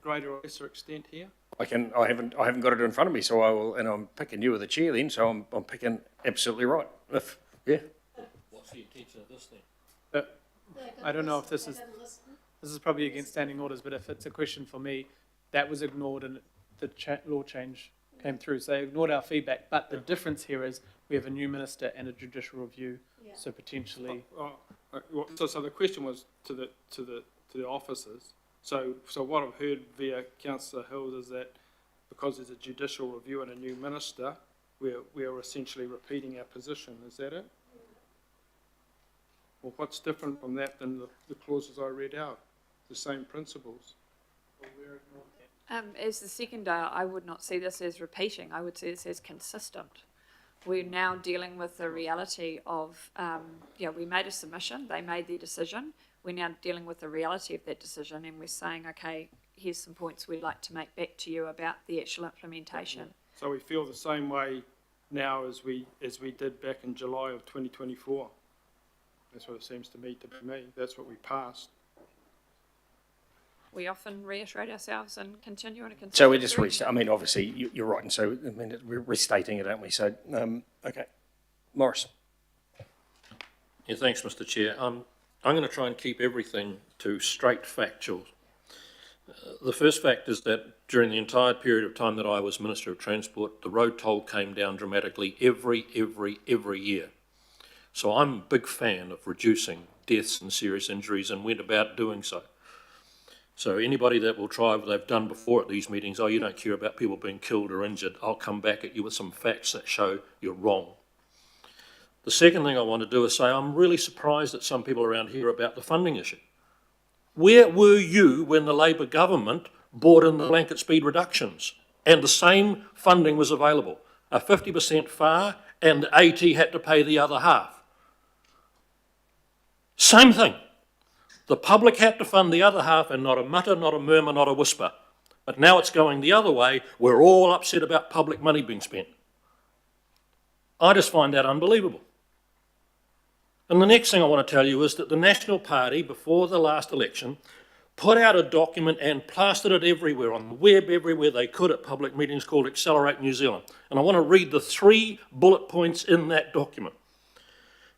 Speaker 8: greater or lesser extent here?
Speaker 1: I haven't got it in front of me, so I will, and I'm picking you with the chair then, so I'm picking absolutely right. Yeah.
Speaker 12: What's the intention of this then?
Speaker 10: I don't know if this is probably against standing orders, but if it's a question for me, that was ignored and the law change came through. So they ignored our feedback, but the difference here is we have a new minister and a judicial review, so potentially.
Speaker 8: So the question was to the officers. So what I've heard via Councillor Hills is that because there's a judicial review and a new minister, we are essentially repeating our position. Is that it? Well, what's different from that than the clauses I read out? The same principles.
Speaker 4: As the seconder, I would not see this as repeating. I would see this as consistent. We're now dealing with the reality of, we made a submission, they made their decision. We're now dealing with the reality of that decision, and we're saying, okay, here's some points we'd like to make back to you about the actual implementation.
Speaker 8: So we feel the same way now as we did back in July of 2024. That's what it seems to me. That's what we passed.
Speaker 4: We often reiterate ourselves and continue in a consistent
Speaker 1: So we're just
Speaker 4: direction.
Speaker 1: obviously you're right, and so we're restating it, aren't we? So okay, Morris.
Speaker 12: Yeah, thanks, Mr. Chair. I'm going to try and keep everything to straight factuals. The first fact is that during the entire period of time that I was Minister of Transport, the road toll came down dramatically every year. So I'm a big fan of reducing deaths and serious injuries and went about doing so. So anybody that will try what they've done before at these meetings, you don't care about people being killed or injured, I'll come back at you with some facts that show you're wrong. The second thing I want to do is say I'm really surprised at some people around here about the funding issue. Where were you when the Labor government brought in the blanket speed reductions and the same funding was available? A 50% FAR and AT had to pay the other half. Same thing. The public had to fund the other half and not a mutter, not a murmur, not a whisper. But now it's going the other way. We're all upset about public money being spent. I just find that unbelievable. And the next thing I want to tell you is that the National Party, before the last election, put out a document and plastered it everywhere, on the web, everywhere they could at public meetings, called Accelerate New Zealand. And I want to read the 3 bullet points in that document.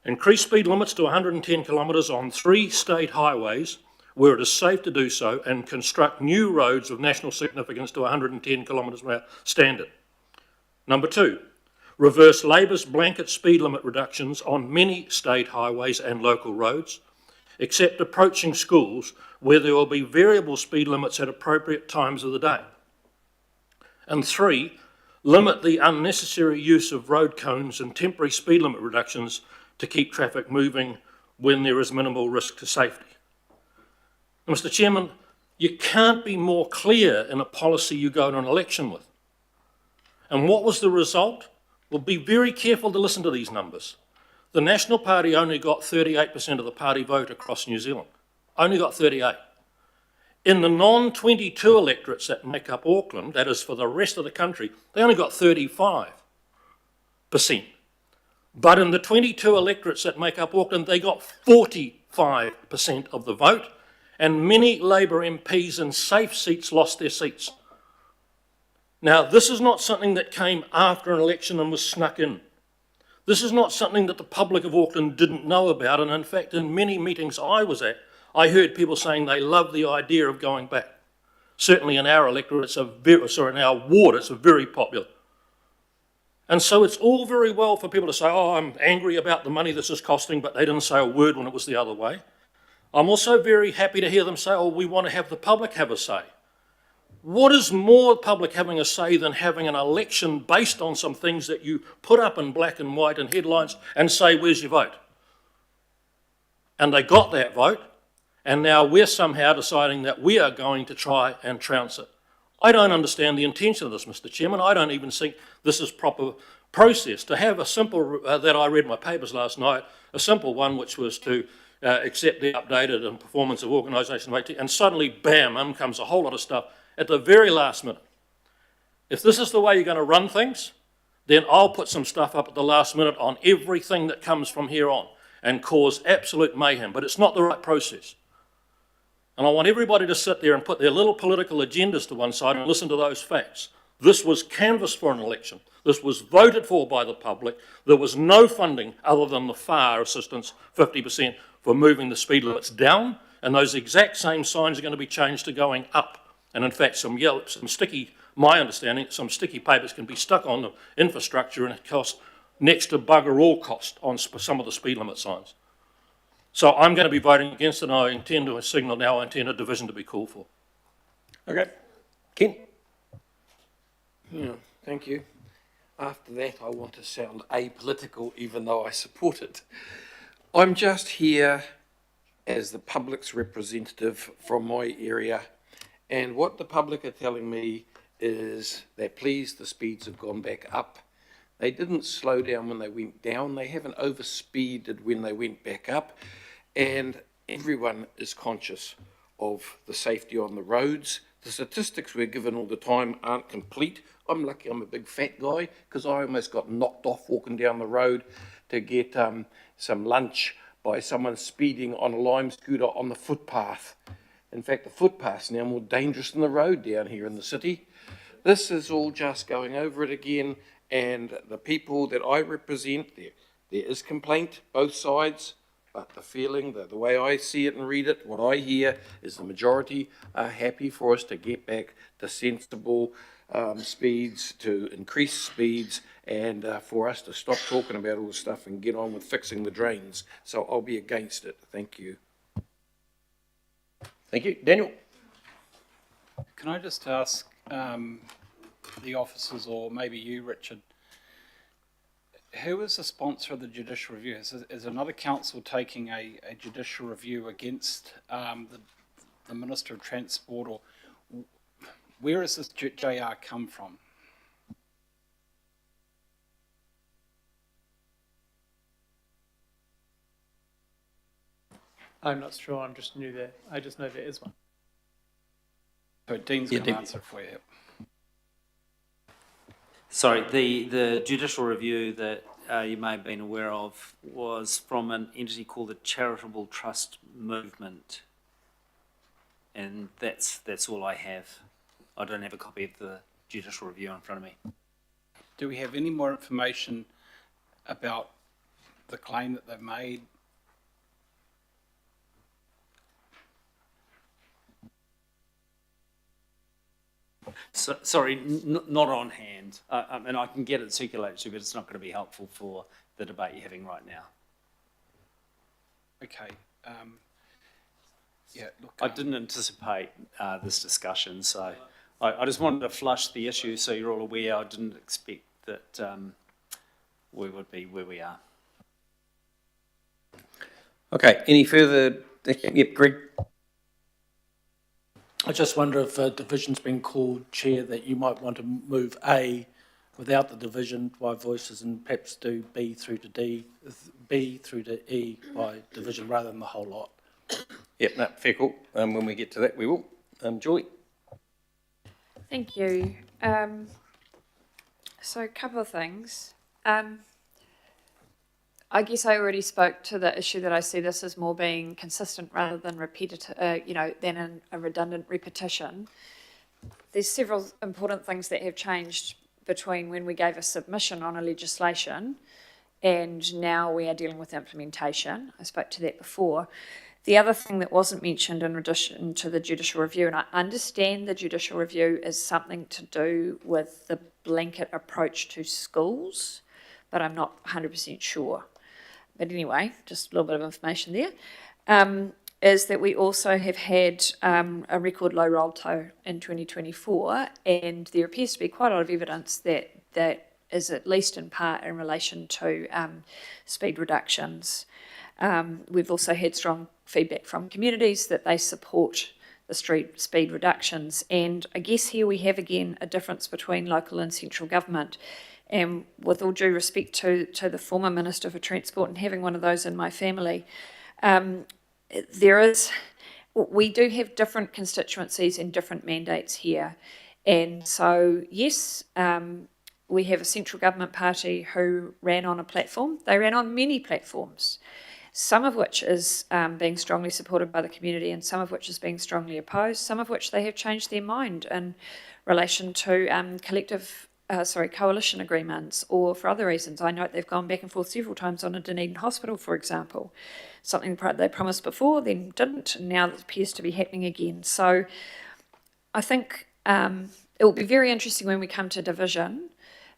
Speaker 12: Increase speed limits to 110 kilometres on 3 state highways where it is safe to do so, and construct new roads of national significance to 110 kilometres per hour standard. Number 2, reverse Labor's blanket speed limit reductions on many state highways and local roads, except approaching schools where there will be variable speed limits at appropriate times of the day. And 3, limit the unnecessary use of road cones and temporary speed limit reductions to keep traffic moving when there is minimal risk to safety. Now, Mr. Chairman, you can't be more clear in a policy you go to an election with. And what was the result? Well, be very careful to listen to these numbers. The National Party only got 38% of the party vote across New Zealand. Only got 38. In the non-22 electorates that make up Auckland, that is for the rest of the country, they only got 35%. But in the 22 electorates that make up Auckland, they got 45% of the vote, and many Labor MPs in safe seats lost their seats. Now, this is not something that came after an election and was snuck in. This is not something that the public of Auckland didn't know about, and in fact, in many meetings I was at, I heard people saying they love the idea of going back. Certainly in our electorate, in our ward, it's very popular. And so it's all very well for people to say, oh, I'm angry about the money this is costing, but they didn't say a word when it was the other way. I'm also very happy to hear them say, oh, we want to have the public have a say. What is more public having a say than having an election based on some things that you put up in black and white and headlines and say, where's your vote? And they got that vote, and now we're somehow deciding that we are going to try and trounce it. I don't understand the intention of this, Mr. Chairman. I don't even think this is proper process. To have a simple, that I read in my papers last night, a simple one which was to accept the updated and performance of organisation of 18, and suddenly, bam, in comes a whole lot of stuff at the very last minute. If this is the way you're going to run things, then I'll put some stuff up at the last minute on everything that comes from here on and cause absolute mayhem, but it's not the right process. And I want everybody to sit there and put their little political agendas to one side and listen to those facts. This was canvassed for an election. This was voted for by the public. There was no funding other than the fire assistance, 50%, for moving the speed limits down, and those exact same signs are going to be changed to going up. And in fact, my understanding, some sticky papers can be stuck on the infrastructure and it costs next to bugger all cost on some of the speed limit signs. So I'm going to be voting against it, and I intend to signal now I intend a division to be called for.
Speaker 1: Okay. Ken?
Speaker 6: Yeah, thank you. After that, I want to sound apolitical, even though I support it. I'm just here as the public's representative from my area, and what the public are telling me is they're pleased the speeds have gone back up. They didn't slow down when they went down. They haven't overspeeded when they went back up. And everyone is conscious of the safety on the roads. The statistics we're given all the time aren't complete. I'm lucky I'm a big fat guy because I almost got knocked off walking down the road to get some lunch by someone speeding on a lime scooter on the footpath. In fact, the footpath's now more dangerous than the road down here in the city. This is all just going over it again. And the people that I represent, there is complaint, both sides, but the feeling, the way I see it and read it, what I hear is the majority are happy for us to get back to sensible speeds, to increase speeds, and for us to stop talking about all this stuff and get on with fixing the drains. So I'll be against it. Thank you.
Speaker 1: Thank you. Daniel?
Speaker 7: Can I just ask the officers, or maybe you, Richard, who is the sponsor of the judicial review? Is another council taking a judicial review against the Minister of Transport, or where has this JR come from?
Speaker 10: I'm not sure, I just know there is one.
Speaker 7: So Dean's going to answer it for you.
Speaker 3: Sorry, the judicial review that you may have been aware of was from an entity called the Charitable Trust Movement, and that's all I have. I don't have a copy of the judicial review in front of me.
Speaker 7: Do we have any more information about the claim that they've made?
Speaker 3: So, sorry, not on hand. And I can get it circulated to you, but it's not going to be helpful for the debate you're having right now.
Speaker 7: Okay. Yeah, look,
Speaker 3: I didn't anticipate this discussion, so I just wanted to flush the issue so you're all aware. I didn't expect that we would be where we are.
Speaker 1: Okay, any further? Yep, Greg.
Speaker 7: I just wonder if a division's been called, Chair, that you might want to move A without the division by voices and perhaps do B through to D, B through to E by division rather than the whole lot.
Speaker 1: Yep, no, fair call. When we get to that, we will. Joy.
Speaker 4: Thank you. So a couple of things. I guess I already spoke to the issue that I see this as more being consistent rather than repetitive, than a redundant repetition. There's several important things that have changed between when we gave a submission on a legislation and now we are dealing with implementation. I spoke to that before. The other thing that wasn't mentioned in addition to the judicial review, and I understand the judicial review is something to do with the blanket approach to schools, but I'm not 100% sure. But anyway, just a little bit of information there. Is that we also have had a record low roll toll in 2024, and there appears to be quite a lot of evidence that is at least in part in relation to speed reductions. We've also had strong feedback from communities that they support the street speed reductions, and I guess here we have again a difference between local and central government. And with all due respect to the former Minister for Transport and having one of those in my family, we do have different constituencies and different mandates here. And so, yes, we have a central government party who ran on a platform. They ran on many platforms, some of which is being strongly supported by the community and some of which is being strongly opposed, some of which they have changed their mind in relation to coalition agreements or for other reasons. I know they've gone back and forth several times on a Dunedin hospital, for example. Something they promised before, then didn't, and now it appears to be happening again. So I think it will be very interesting when we come to division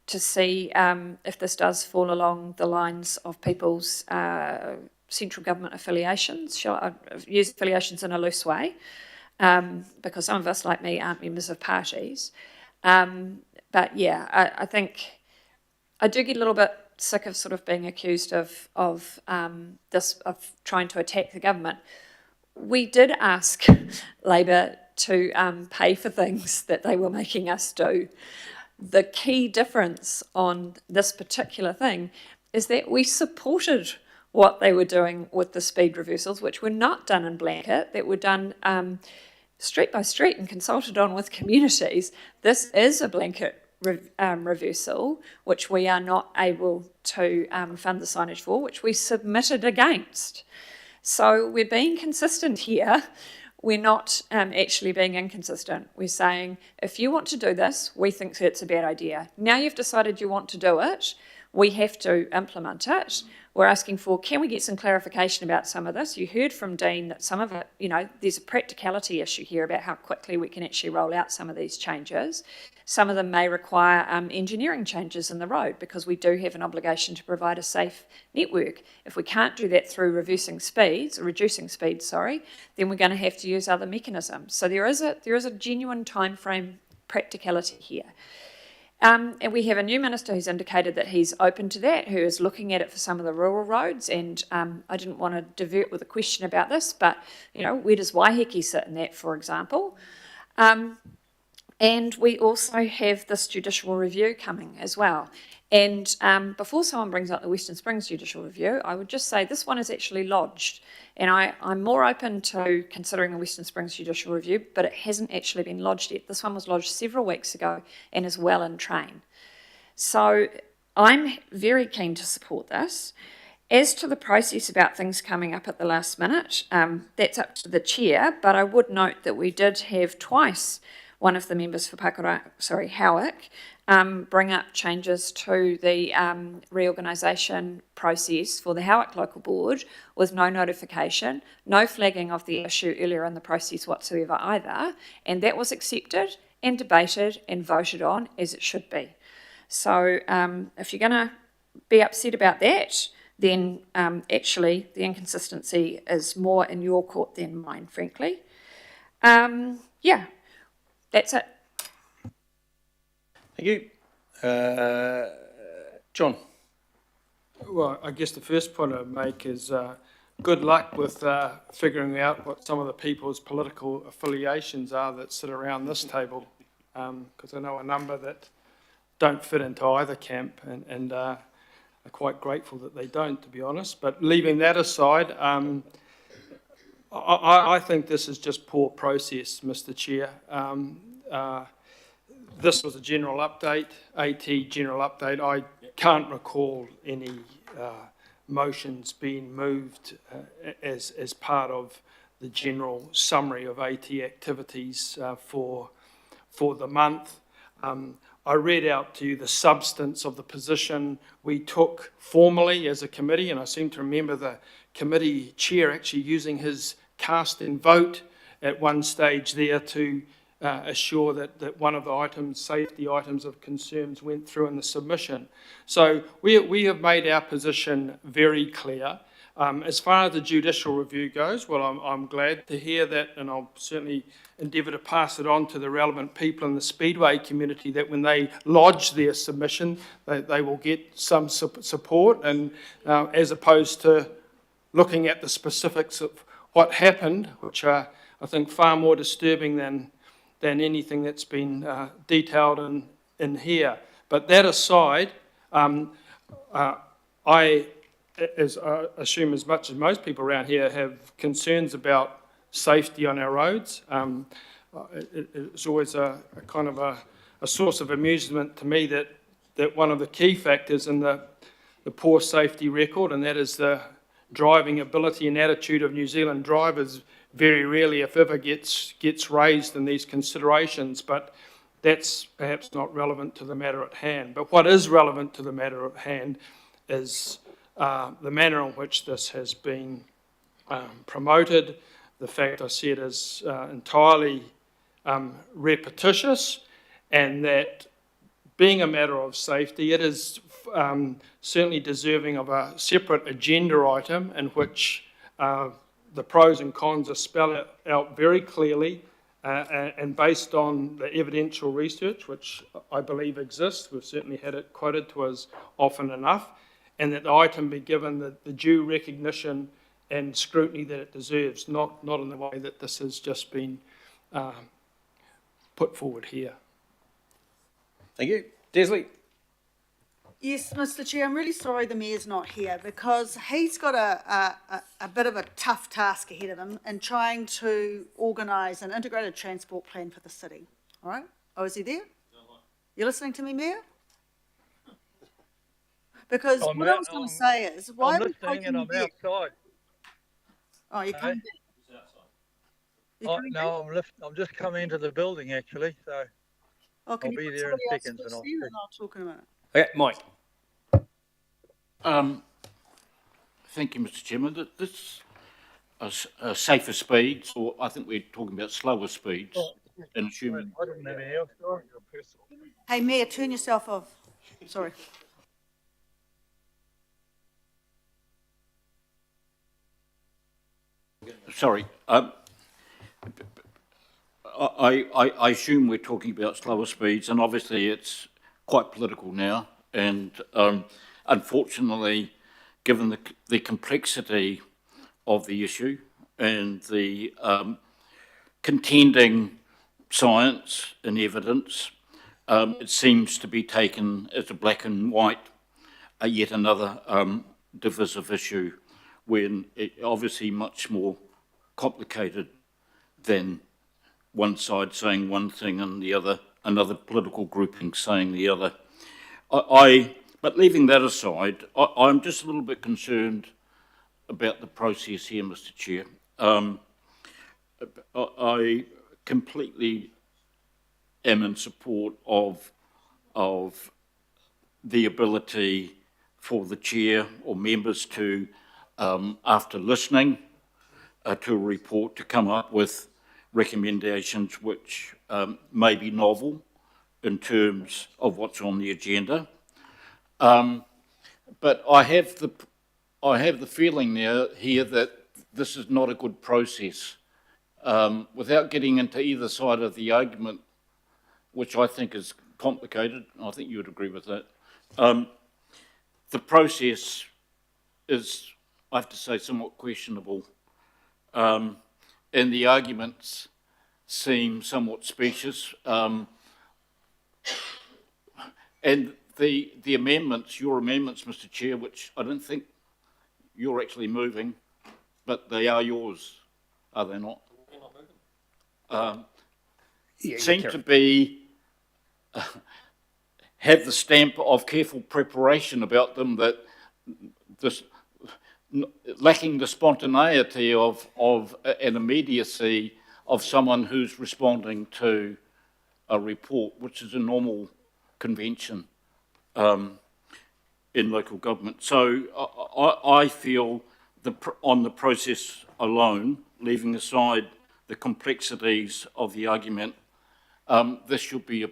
Speaker 4: to see if this does fall along the lines of people's central government affiliations. I use affiliations in a loose way, because some of us, like me, aren't members of parties. But yeah, I think I do get a little bit sick of sort of being accused of trying to attack the government. We did ask Labor to pay for things that they were making us do. The key difference on this particular thing is that we supported what they were doing with the speed reversals, which were not done in blanket, that were done street by street and consulted on with communities. This is a blanket reversal, which we are not able to fund the signage for, which we submitted against. So we're being consistent here. We're not actually being inconsistent. We're saying, if you want to do this, we think it's a bad idea. Now you've decided you want to do it, we have to implement it. We're asking for, can we get some clarification about some of this? You heard from Dean that some of it, there's a practicality issue here about how quickly we can actually roll out some of these changes. Some of them may require engineering changes in the road because we do have an obligation to provide a safe network. If we can't do that through reducing speeds, then we're going to have to use other mechanisms. So there is a genuine time frame practicality here. And we have a new minister who's indicated that he's open to that, who is looking at it for some of the rural roads. And I didn't want to divert with a question about this, but, where does Waiheke sit in that, for example? And we also have this judicial review coming as well. And before someone brings up the Western Springs judicial review, I would just say this one is actually lodged. And I'm more open to considering the Western Springs judicial review, but it hasn't actually been lodged yet. This one was lodged several weeks ago and is well in train. So I'm very keen to support this. As to the process about things coming up at the last minute, that's up to the chair, but I would note that we did have twice one of the members for Howick, bring up changes to the reorganisation process for the Howick Local Board with no notification, no flagging of the issue earlier in the process whatsoever either, and that was accepted and debated and voted on as it should be. So if you're going to be upset about that, then actually the inconsistency is more in your court than mine, frankly. Yeah. That's it.
Speaker 1: Thank you. John.
Speaker 8: Well, I guess the first point I'd make is good luck with figuring out what some of the people's political affiliations are that sit around this table, because I know a number that don't fit into either camp and are quite grateful that they don't, to be honest. But leaving that aside, I think this is just poor process, Mr. Chair. This was a general update, AT general update. I can't recall any motions being moved as part of the general summary of AT activities for the month. I read out to you the substance of the position we took formally as a committee, and I seem to remember the committee chair actually using his cast and vote at one stage there to assure that one of the items, safety items of concerns, went through in the submission. So we have made our position very clear. As far as the judicial review goes, well, I'm glad to hear that, and I'll certainly endeavour to pass it on to the relevant people in the Speedway community, that when they lodge their submission, they will get some support, and as opposed to looking at the specifics of what happened, which are, I think, far more disturbing than anything that's been detailed in here. But that aside, I assume, as much as most people around here, have concerns about safety on our roads. It's always a kind of a source of amusement to me that one of the key factors in the poor safety record, and that is the driving ability and attitude of New Zealand drivers, very rarely, if ever, gets raised in these considerations, but that's perhaps not relevant to the matter at hand. But what is relevant to the matter at hand is the manner in which this has been promoted, the fact I see it as entirely repetitious, and that being a matter of safety, it is certainly deserving of a separate agenda item in which the pros and cons are spelled out very clearly and based on the evidential research, which I believe exists. We've certainly had it quoted to us often enough, and that the item be given the due recognition and scrutiny that it deserves, not in the way that this has just been put forward here.
Speaker 1: Thank you. Desley?
Speaker 11: Yes, Mr. Chair, I'm really sorry the Mayor's not here, because he's got a bit of a tough task ahead of him in trying to organise an integrated transport plan for the city. All right? Oh, is he there? You're listening to me, Mayor? Because what I was going to say is, why are we taking you back?
Speaker 13: Outside.
Speaker 11: Oh, you're coming back? You're coming back?
Speaker 13: I'm just coming into the building, actually, so
Speaker 11: Oh, can
Speaker 13: I'll
Speaker 11: you
Speaker 13: be
Speaker 11: put
Speaker 13: there in
Speaker 11: somebody else
Speaker 13: seconds.
Speaker 11: first
Speaker 13: And
Speaker 11: then, and I'll talk in a minute.
Speaker 1: Okay, Mike.
Speaker 14: Thank you, Mr. Chairman. This safer speeds, or I think we're talking about slower speeds, and assuming.
Speaker 13: I didn't have any else.
Speaker 11: Hey, Mayor, turn yourself off. Sorry.
Speaker 14: Sorry. I assume we're talking about slower speeds, and obviously it's quite political now, and unfortunately, given the complexity of the issue and the contending science and evidence, it seems to be taken as a black and white, yet another divisive issue, when it obviously much more complicated than one side saying one thing and the other, another political grouping saying the other. But leaving that aside, I'm just a little bit concerned about the process here, Mr. Chair. I completely am in support of the ability for the chair or members to, after listening to a report, to come up with recommendations which may be novel in terms of what's on the agenda. But I have the feeling here that this is not a good process. Without getting into either side of the argument, which I think is complicated, I think you would agree with that. The process is, I have to say, somewhat questionable, and the arguments seem somewhat specious. And the amendments, your amendments, Mr. Chair, which I don't think you're actually moving, but they are yours, are they not? Seem to be, have the stamp of careful preparation about them, that this, lacking the spontaneity of an immediacy of someone who's responding to a report, which is a normal convention in local government. So I feel on the process alone, leaving aside the complexities of the argument, this should be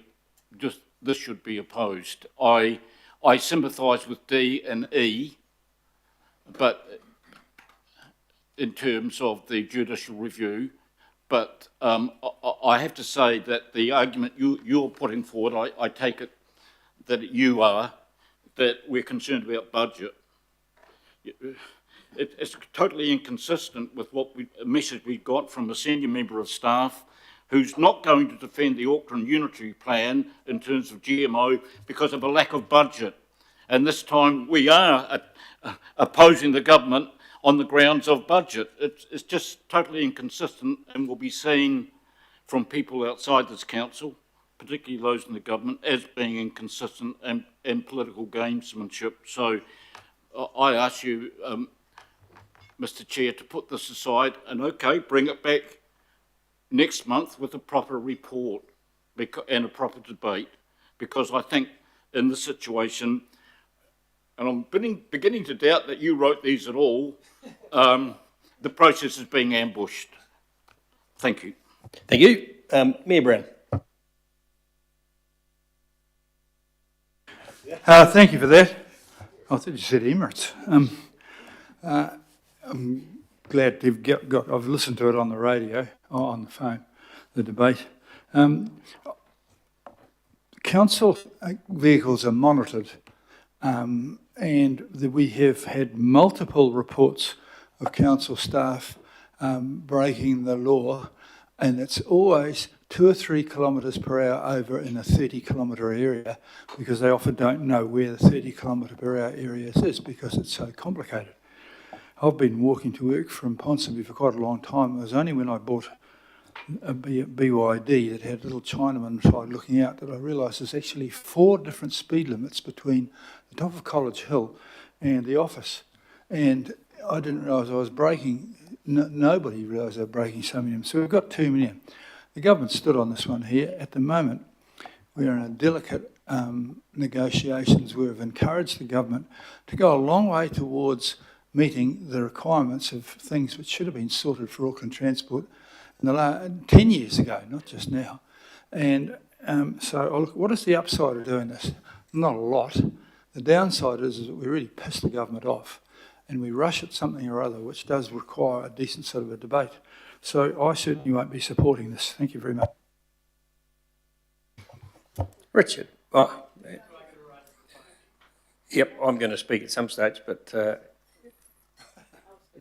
Speaker 14: opposed. I sympathise with D and E, but in terms of the judicial review, but I have to say that the argument you're putting forward, I take it that you are, that we're concerned about budget. It's totally inconsistent with a message we got from a senior member of staff who's not going to defend the Auckland Unitary Plan in terms of GMO because of a lack of budget. And this time we are opposing the government on the grounds of budget. It's just totally inconsistent and will be seen from people outside this council, particularly those in the government, as being inconsistent and political gamesmanship. So I ask you, Mr. Chair, to put this aside and, okay, bring it back next month with a proper report and a proper debate, because I think in this situation, and I'm beginning to doubt that you wrote these at all, the process is being ambushed. Thank you.
Speaker 1: Thank you. Mayor Brown.
Speaker 15: Thank you for that. I thought you said Emirates. I'm glad to have I've listened to it on the radio, or on the phone, the debate. Council vehicles are monitored, and we have had multiple reports of council staff breaking the law, and it's always 2 or 3 kilometres per hour over in a 30-kilometre area, because they often don't know where the 30-kilometre per hour area is because it's so complicated. I've been walking to work from Ponsonby for quite a long time. It was only when I bought a BYD that had a little Chinaman side looking out that I realised there's actually 4 different speed limits between the top of College Hill and the office. And I didn't realise I was braking. Nobody realised they were braking so many. So we've got too many. The government stood on this one here. At the moment, we're in a delicate negotiations where we've encouraged the government to go a long way towards meeting the requirements of things which should have been sorted for Auckland Transport in the 10 years ago, not just now. And so look, what is the upside of doing this? Not a lot. The downside is that we really piss the government off and we rush at something or other which does require a decent sort of a debate. So I certainly won't be supporting this. Thank you very much.
Speaker 1: Richard. Yep, I'm going to speak at some stage, but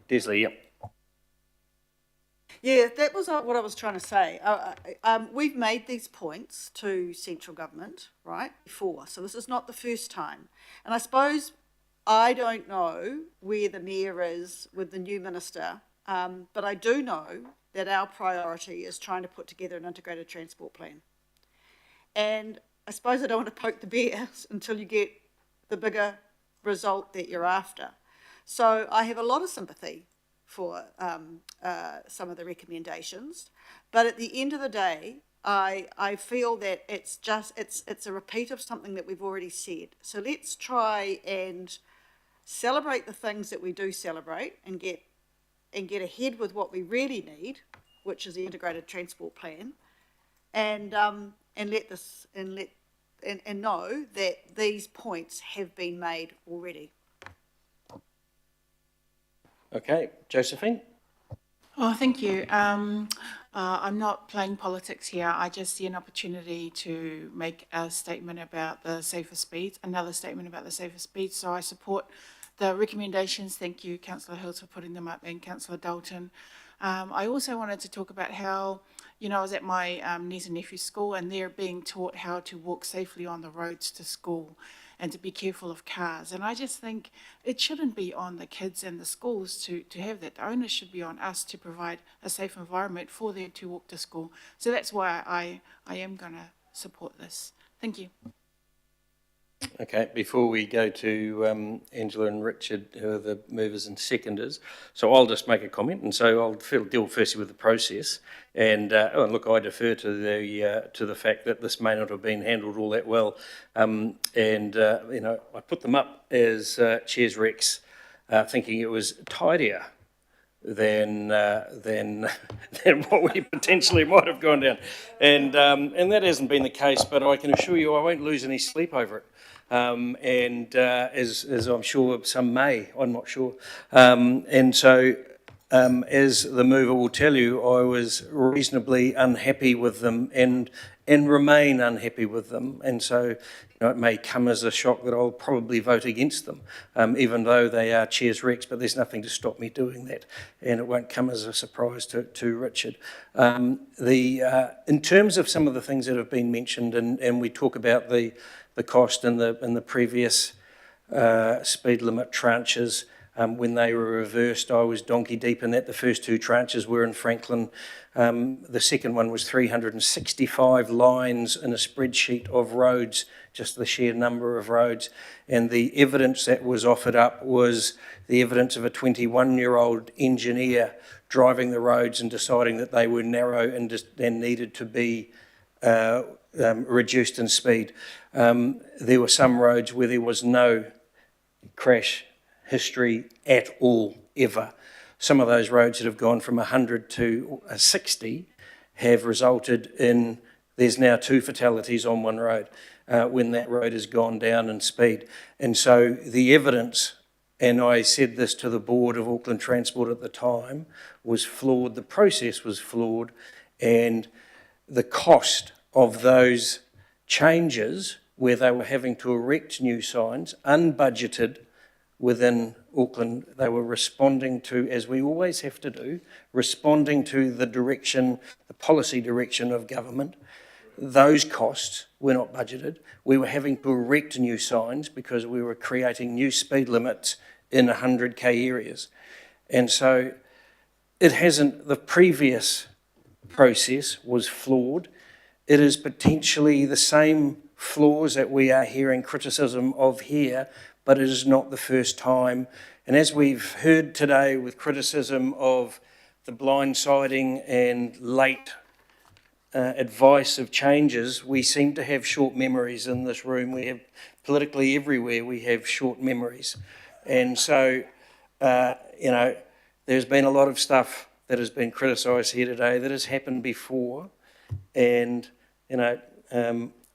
Speaker 1: Desley, yep.
Speaker 11: Yeah, that was what I was trying to say. We've made these points to central government, right, before, so this is not the first time. And I suppose I don't know where the mayor is with the new minister, but I do know that our priority is trying to put together an integrated transport plan. And I suppose I don't want to poke the bear until you get the bigger result that you're after. So I have a lot of sympathy for some of the recommendations, but at the end of the day, I feel that it's a repeat of something that we've already said. So let's try and celebrate the things that we do celebrate and get ahead with what we really need, which is the integrated transport plan, and know that these points have been made already.
Speaker 1: Okay, Josephine.
Speaker 16: Oh, thank you. I'm not playing politics here. I just see an opportunity to make a statement about the safer speeds, another statement about the safer speeds. So I support the recommendations. Thank you, Councillor Hills, for putting them up, and Councillor Dalton. I also wanted to talk about how, I was at my niece and nephew's school, and they're being taught how to walk safely on the roads to school and to be careful of cars. And I just think it shouldn't be on the kids and the schools to have that. The onus should be on us to provide a safe environment for them to walk to school. So that's why I am going to support this. Thank you.
Speaker 1: Okay, before we go to Angela and Richard, who are the movers and seconders, so I'll just make a comment, and so I'll deal firstly with the process. And look, I defer to the fact that this may not have been handled all that well, I put them up as Chair's Recs thinking it was tidier than than what we potentially might have gone down, and that hasn't been the case. But I can assure you, I won't lose any sleep over it. As I'm sure some may, I'm not sure. And so, as the mover will tell you, I was reasonably unhappy with them and remain unhappy with them. And so, it may come as a shock that I'll probably vote against them, even though they are Chair's recs, but there's nothing to stop me doing that. And it won't come as a surprise to Richard. In terms of some of the things that have been mentioned, and we talk about the cost in the previous speed limit tranches, when they were reversed, I was donkey deep in that. The first two tranches were in Franklin. The second one was 365 lines in a spreadsheet of roads, just the sheer number of roads. And the evidence that was offered up was the evidence of a 21-year-old engineer driving the roads and deciding that they were narrow and needed to be reduced in speed. There were some roads where there was no crash history at all, ever. Some of those roads that have gone from 100 to 60 have resulted in, there's now 2 fatalities on one road when that road has gone down in speed. And so the evidence, and I said this to the board of Auckland Transport at the time, was flawed. The process was flawed, and the cost of those changes where they were having to erect new signs, unbudgeted within Auckland, they were responding to, as we always have to do, responding to the direction, the policy direction of government. Those costs were not budgeted. We were having to erect new signs because we were creating new speed limits in 100k areas. And so it hasn't, the previous process was flawed. It is potentially the same flaws that we are hearing criticism of here, but it is not the first time. And as we've heard today with criticism of the blindsiding and late advice of changes, we seem to have short memories in this room. We have, politically everywhere, we have short memories. And so, there's been a lot of stuff that has been criticised here today that has happened before. And,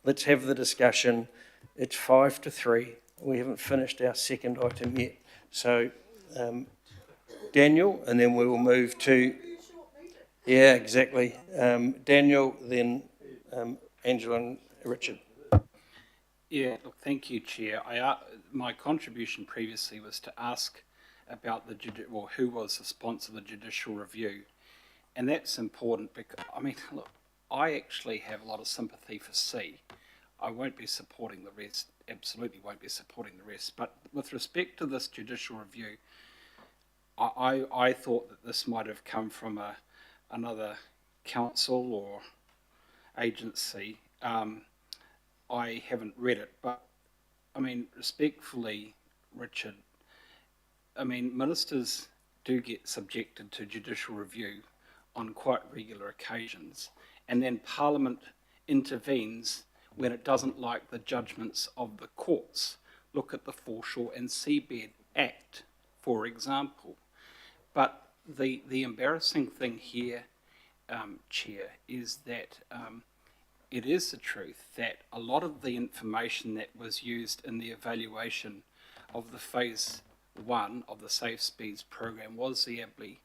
Speaker 1: let's have the discussion. It's 5-3. We haven't finished our second item yet. So, Daniel, and then we will move to... Yeah, exactly. Daniel, then Angela and Richard.
Speaker 6: Yeah, look, thank you, Chair. My contribution previously was to ask about who was the sponsor of the judicial review. And that's important because, look, I actually have a lot of sympathy for C. I won't be supporting the rest, absolutely won't be supporting the rest. But with respect to this judicial review, I thought that this might have come from another council or agency. I haven't read it, but respectfully, Richard, ministers do get subjected to judicial review on quite regular occasions, and then Parliament intervenes when it doesn't like the judgments of the courts. Look at the Foreshore and Seabed Act, for example. But the embarrassing thing here, Chair, is that it is the truth that a lot of the information that was used in the evaluation of the phase 1 of the Safe Speeds program was the Abley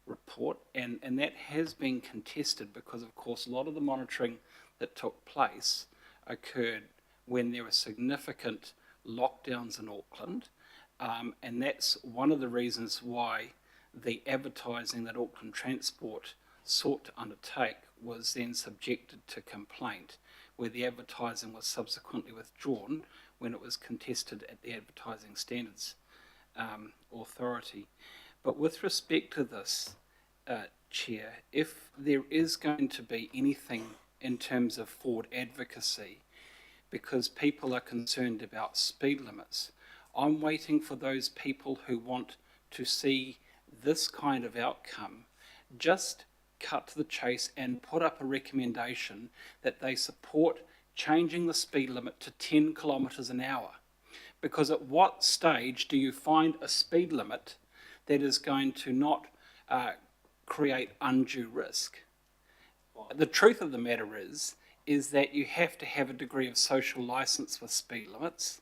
Speaker 6: report, and that has been contested because, of course, a lot of the monitoring that took place occurred when there were significant lockdowns in Auckland, and that's one of the reasons why the advertising that Auckland Transport sought to undertake was then subjected to complaint, where the advertising was subsequently withdrawn when it was contested at the Advertising Standards Authority. But with respect to this, Chair, if there is going to be anything in terms of forward advocacy, because people are concerned about speed limits, I'm waiting for those people who want to see this kind of outcome just cut to the chase and put up a recommendation that they support changing the speed limit to 10 kilometres an hour.
Speaker 7: Because at what stage do you find a speed limit that is going to not create undue risk? The truth of the matter is that you have to have a degree of social license with speed limits,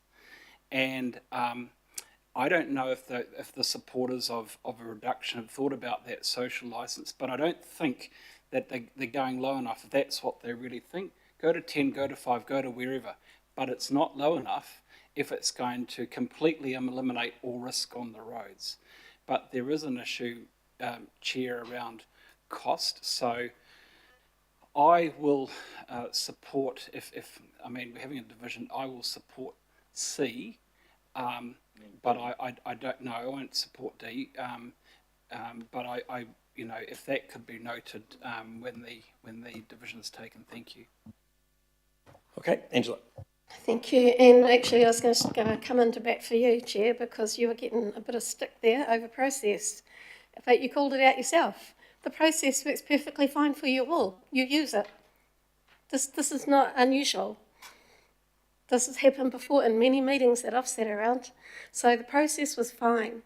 Speaker 7: and I don't know if the supporters of a reduction have thought about that social license, but I don't think that they're going low enough. If that's what they really think, go to 10, go to 5, go to wherever, but it's not low enough if it's going to completely eliminate all risk on the roads. But there is an issue, Chair, around cost, so I will support, we're having a division, I will support C, but I don't know, I won't support D, but I if that could be noted when the division is taken. Thank you.
Speaker 1: Okay, Angela.
Speaker 17: Thank you. And actually, I was going to come into bat for you, Chair, because you were getting a bit of stick there over process. But you called it out yourself. The process works perfectly fine for you all. You use it. This is not unusual. This has happened before in many meetings that I've sat around. So the process was fine.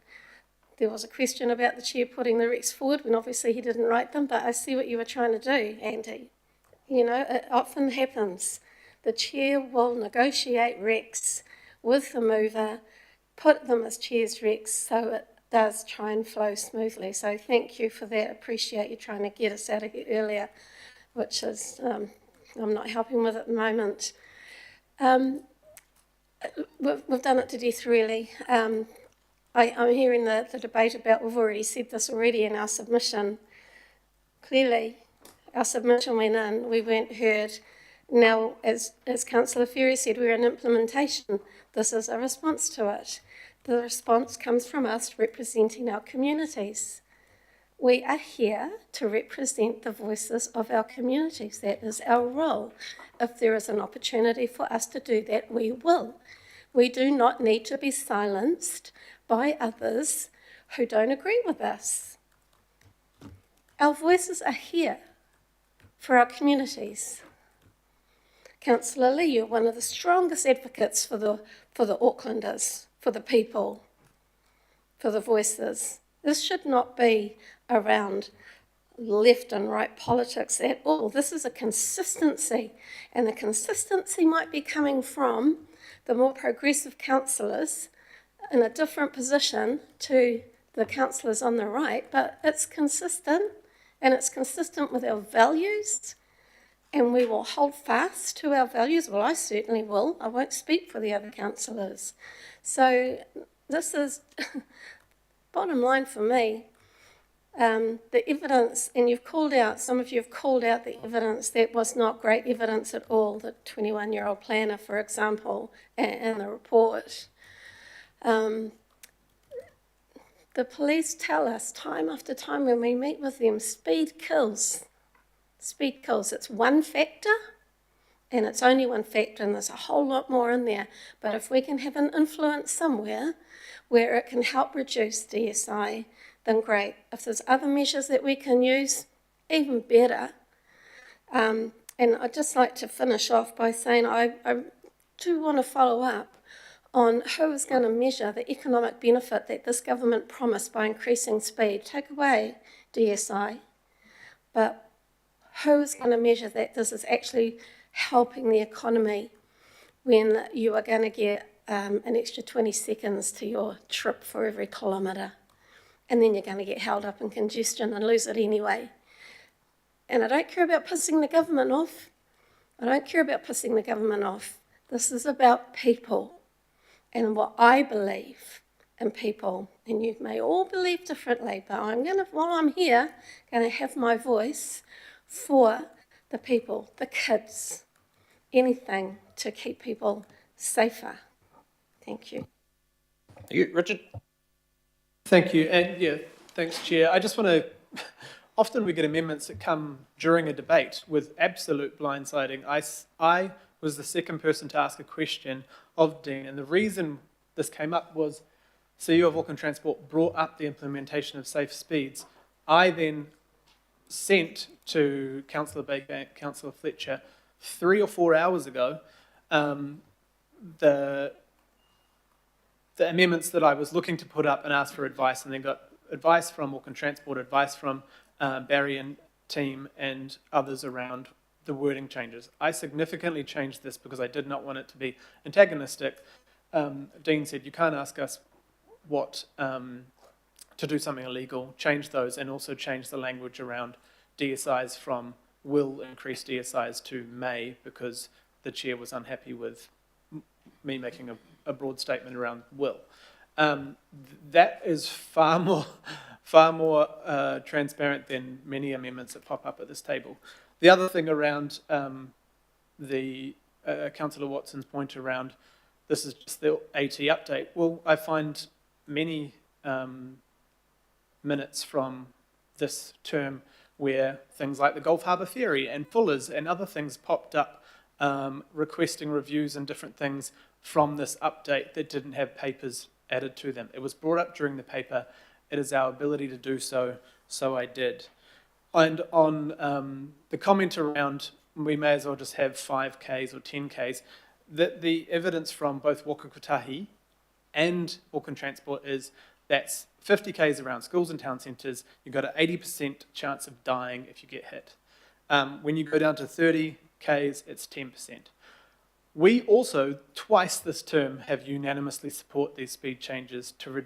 Speaker 17: There was a question about the Chair putting the recs forward when obviously he didn't write them, but I see what you were trying to do, Andy. You know, it often happens. The Chair will negotiate recs with the mover, put them as Chair's recs, so it does try and flow smoothly. So thank you for that. Appreciate you trying to get us out of here earlier, which is I'm not helping with at the moment. We've done it to death, really. I'm hearing the debate about, we've already said this already in our submission. Clearly, our submission went in, we weren't heard. Now, as Councillor Ferry said, we're in implementation. This is a response to it. The response comes from us representing our communities. We are here to represent the voices of our communities. That is our role. If there is an opportunity for us to do that, we will. We do not need to be silenced by others who don't agree with us. Our voices are here for our communities. Councillor Lee, you're one of the strongest advocates for the Aucklanders, for the people, for the voices. This should not be around left and right politics at all. This is a consistency, and the consistency might be coming from the more progressive councillors in a different position to the councillors on the right, but it's consistent, and it's consistent with our values, and we will hold fast to our values. Well, I certainly will. I won't speak for the other councillors. So this is bottom line for me. The evidence, and you've called out, some of you have called out the evidence that was not great evidence at all, the 21-year-old planner, for example, and the report. The police tell us time after time when we meet with them, speed kills. Speed kills. It's one factor, and it's only one factor, and there's a whole lot more in there. But if we can have an influence somewhere where it can help reduce DSI, then great. If there's other measures that we can use, even better. And I'd just like to finish off by saying I do want to follow up on who is going to measure the economic benefit that this government promised by increasing speed. Take away DSI, but who is going to measure that this is actually helping the economy when you are going to get an extra 20 seconds to your trip for every kilometre, and then you're going to get held up in congestion and lose it anyway. And I don't care about pissing the government off. I don't care about pissing the government off. This is about people and what I believe in people. And you may all believe differently, but I'm going to, while I'm here, going to have my voice for the people, the kids, anything to keep people safer. Thank you.
Speaker 1: Thank you. Richard?
Speaker 10: Thank you. And yeah, thanks, Chair. I just want to, often we get amendments that come during a debate with absolute blindsiding. I was the second person to ask a question of Dean, and the reason this came up was CEO of Auckland Transport brought up the implementation of safe speeds. I then sent to Councillor Baker, Councillor Fletcher, 3 or 4 hours ago, the the amendments that I was looking to put up and ask for advice, and then got advice from Auckland Transport, advice from Barry and team and others around the wording changes. I significantly changed this because I did not want it to be antagonistic. Dean said, you can't ask us what to do something illegal, change those, and also change the language around DSIs from will increase DSIs to may, because the chair was unhappy with me making a broad statement around will. That is far more transparent than many amendments that pop up at this table. The other thing around the Councillor Watson's point around this is just the AT update. Well, I find many minutes from this term where things like the Gulf Harbour Ferry and Fuller's and other things popped up requesting reviews and different things from this update that didn't have papers added to them. It was brought up during the paper. It is our ability to do so, so I did. And on the comment around we may as well just have 5Ks or 10Ks, that the evidence from both Waka Kotahi and Auckland Transport is that's 50 Ks around schools and town centres, you've got an 80% chance of dying if you get hit. When you go down to 30 Ks, it's 10%. We also, twice this term, have unanimously support these speed changes to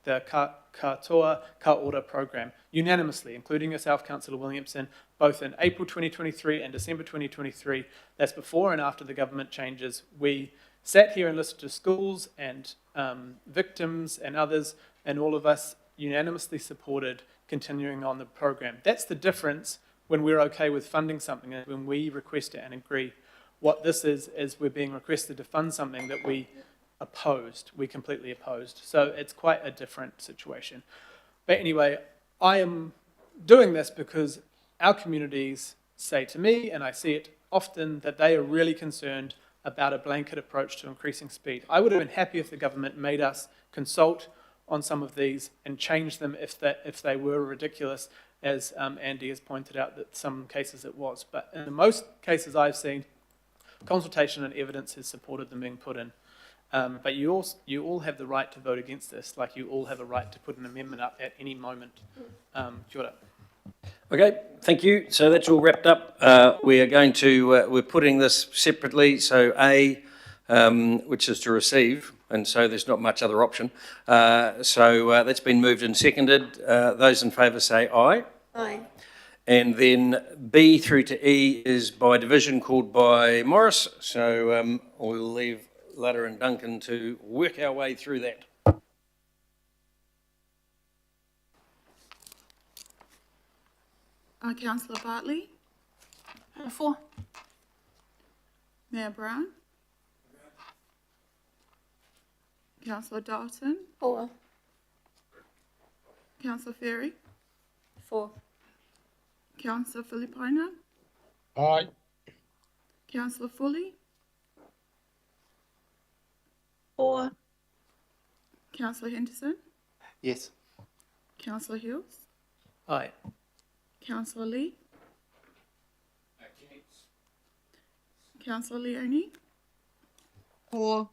Speaker 10: the katoa ka ora program, unanimously, including yourself, Councillor Williamson, both in April 2023 and December 2023. That's before and after the government changes. We sat here and listened to schools and victims and others, and all of us unanimously supported continuing on the program. That's the difference when we're okay with funding something and when we request it and agree. What this is we're being requested to fund something that we completely opposed. So it's quite a different situation. But anyway, I am doing this because our communities say to me, and I see it often, that they are really concerned about a blanket approach to increasing speed. I would have been happy if the government made us consult on some of these and change them if they were ridiculous, as Andy has pointed out that some cases it was. But in the most cases I've seen, consultation and evidence has supported them being put in. But you all have the right to vote against this, like you all have a right to put an amendment up at any moment. Kia ora.
Speaker 1: Okay, thank you. So that's all wrapped up. We are going to, we're putting this separately. So A, which is to receive, and so there's not much other option. So that's been moved and seconded. Those in favour say aye.
Speaker 17: Aye.
Speaker 1: And then B through to E is by division called by Morris. So we'll leave Lutta and Duncan to work our way through that.
Speaker 16: Councillor Bartley. For. Mayor Brown. Councillor Dalton.
Speaker 17: For.
Speaker 16: Councillor Ferry.
Speaker 4: For.
Speaker 16: Councillor Filipina.
Speaker 9: Aye.
Speaker 16: Councillor Foley.
Speaker 17: For.
Speaker 16: Councillor Henderson.
Speaker 2: Yes.
Speaker 16: Councillor Hills.
Speaker 10: Aye.
Speaker 16: Councillor Lee. Councillor Leone.
Speaker 18: For.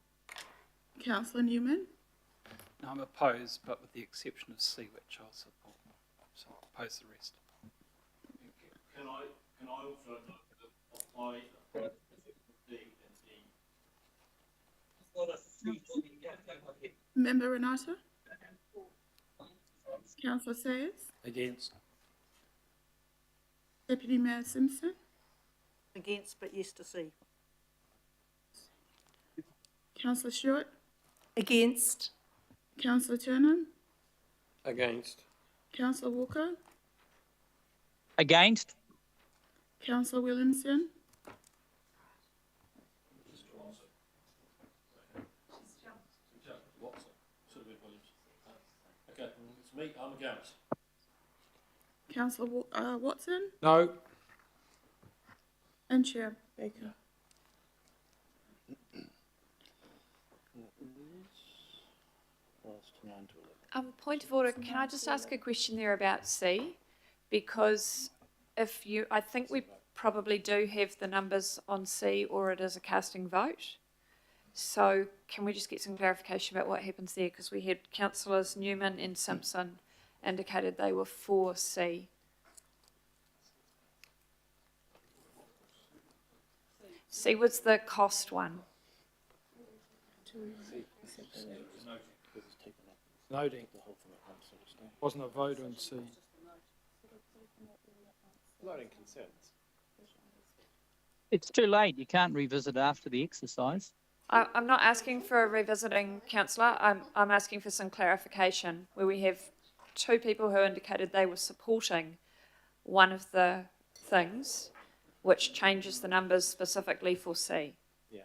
Speaker 16: Councillor Newman.
Speaker 6: I'm opposed, but with the exception of C, which I'll support. So I'll oppose the rest.
Speaker 14: Can I also apply D and E?
Speaker 16: Member Renata. Councillor Sayers.
Speaker 7: Against.
Speaker 16: Deputy Mayor Simpson.
Speaker 11: Against, but yes to see.
Speaker 16: Councillor Stewart.
Speaker 18: Against.
Speaker 16: Councillor Turner.
Speaker 8: Against.
Speaker 16: Councillor Walker.
Speaker 13: Against.
Speaker 16: Councillor Williamson.
Speaker 12: Okay, it's me, I'm against.
Speaker 16: Councillor Watson.
Speaker 8: No.
Speaker 16: And Chair Baker.
Speaker 4: Point of order, can I just ask a question there about C? Because I think we probably do have the numbers on C, or it is a casting vote. So can we just get some clarification about what happens there? Because we had councillors Newman and Simpson indicated they were for C. C was the cost one.
Speaker 8: Noting. Wasn't a vote on C.
Speaker 2: Noting concerns.
Speaker 19: It's too late. You can't revisit after the exercise.
Speaker 4: I'm not asking for a revisiting, councillor. I'm asking for some clarification where we have two people who indicated they were supporting one of the things which changes the numbers specifically for C.
Speaker 2: Yeah.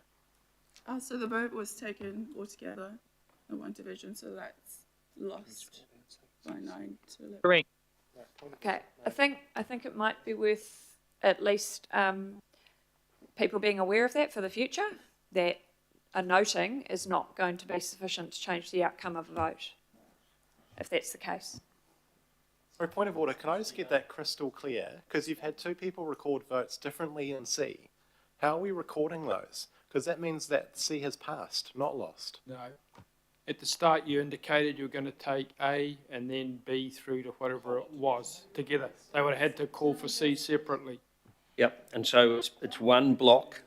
Speaker 18: So the vote was taken altogether in one division, so that's lost by 9 to 11.
Speaker 19: Correct.
Speaker 4: Okay, I think it might be worth at least people being aware of that for the future, that a noting is not going to be sufficient to change the outcome of a vote, if that's the case.
Speaker 2: For a point of order, can I just get that crystal clear? Because you've had two people record votes differently in C. How are we recording those? Because that means that C has passed, not lost.
Speaker 8: No. At the start, you indicated you were going to take A and then B through to whatever it was together. They would have had to call for C separately.
Speaker 1: Yep, and so it's one block.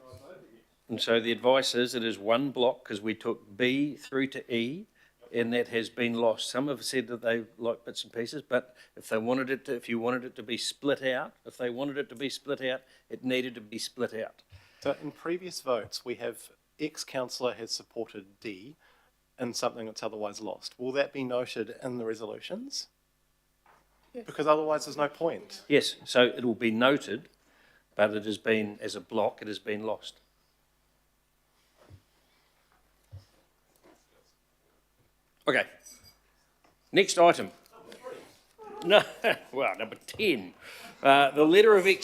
Speaker 1: And so the advice is it is one block because we took B through to E and that has been lost. Some have said that they like bits and pieces, but if you wanted it to be split out, it needed to be split out.
Speaker 2: So in previous votes, we have ex-councillor has supported D in something that's otherwise lost. Will that be noted in the resolutions? Yes. Because otherwise there's no point.
Speaker 1: Yes, so it will be noted, but it has been, as a block, it has been lost. Okay, next item. No, well, number 10. The letter of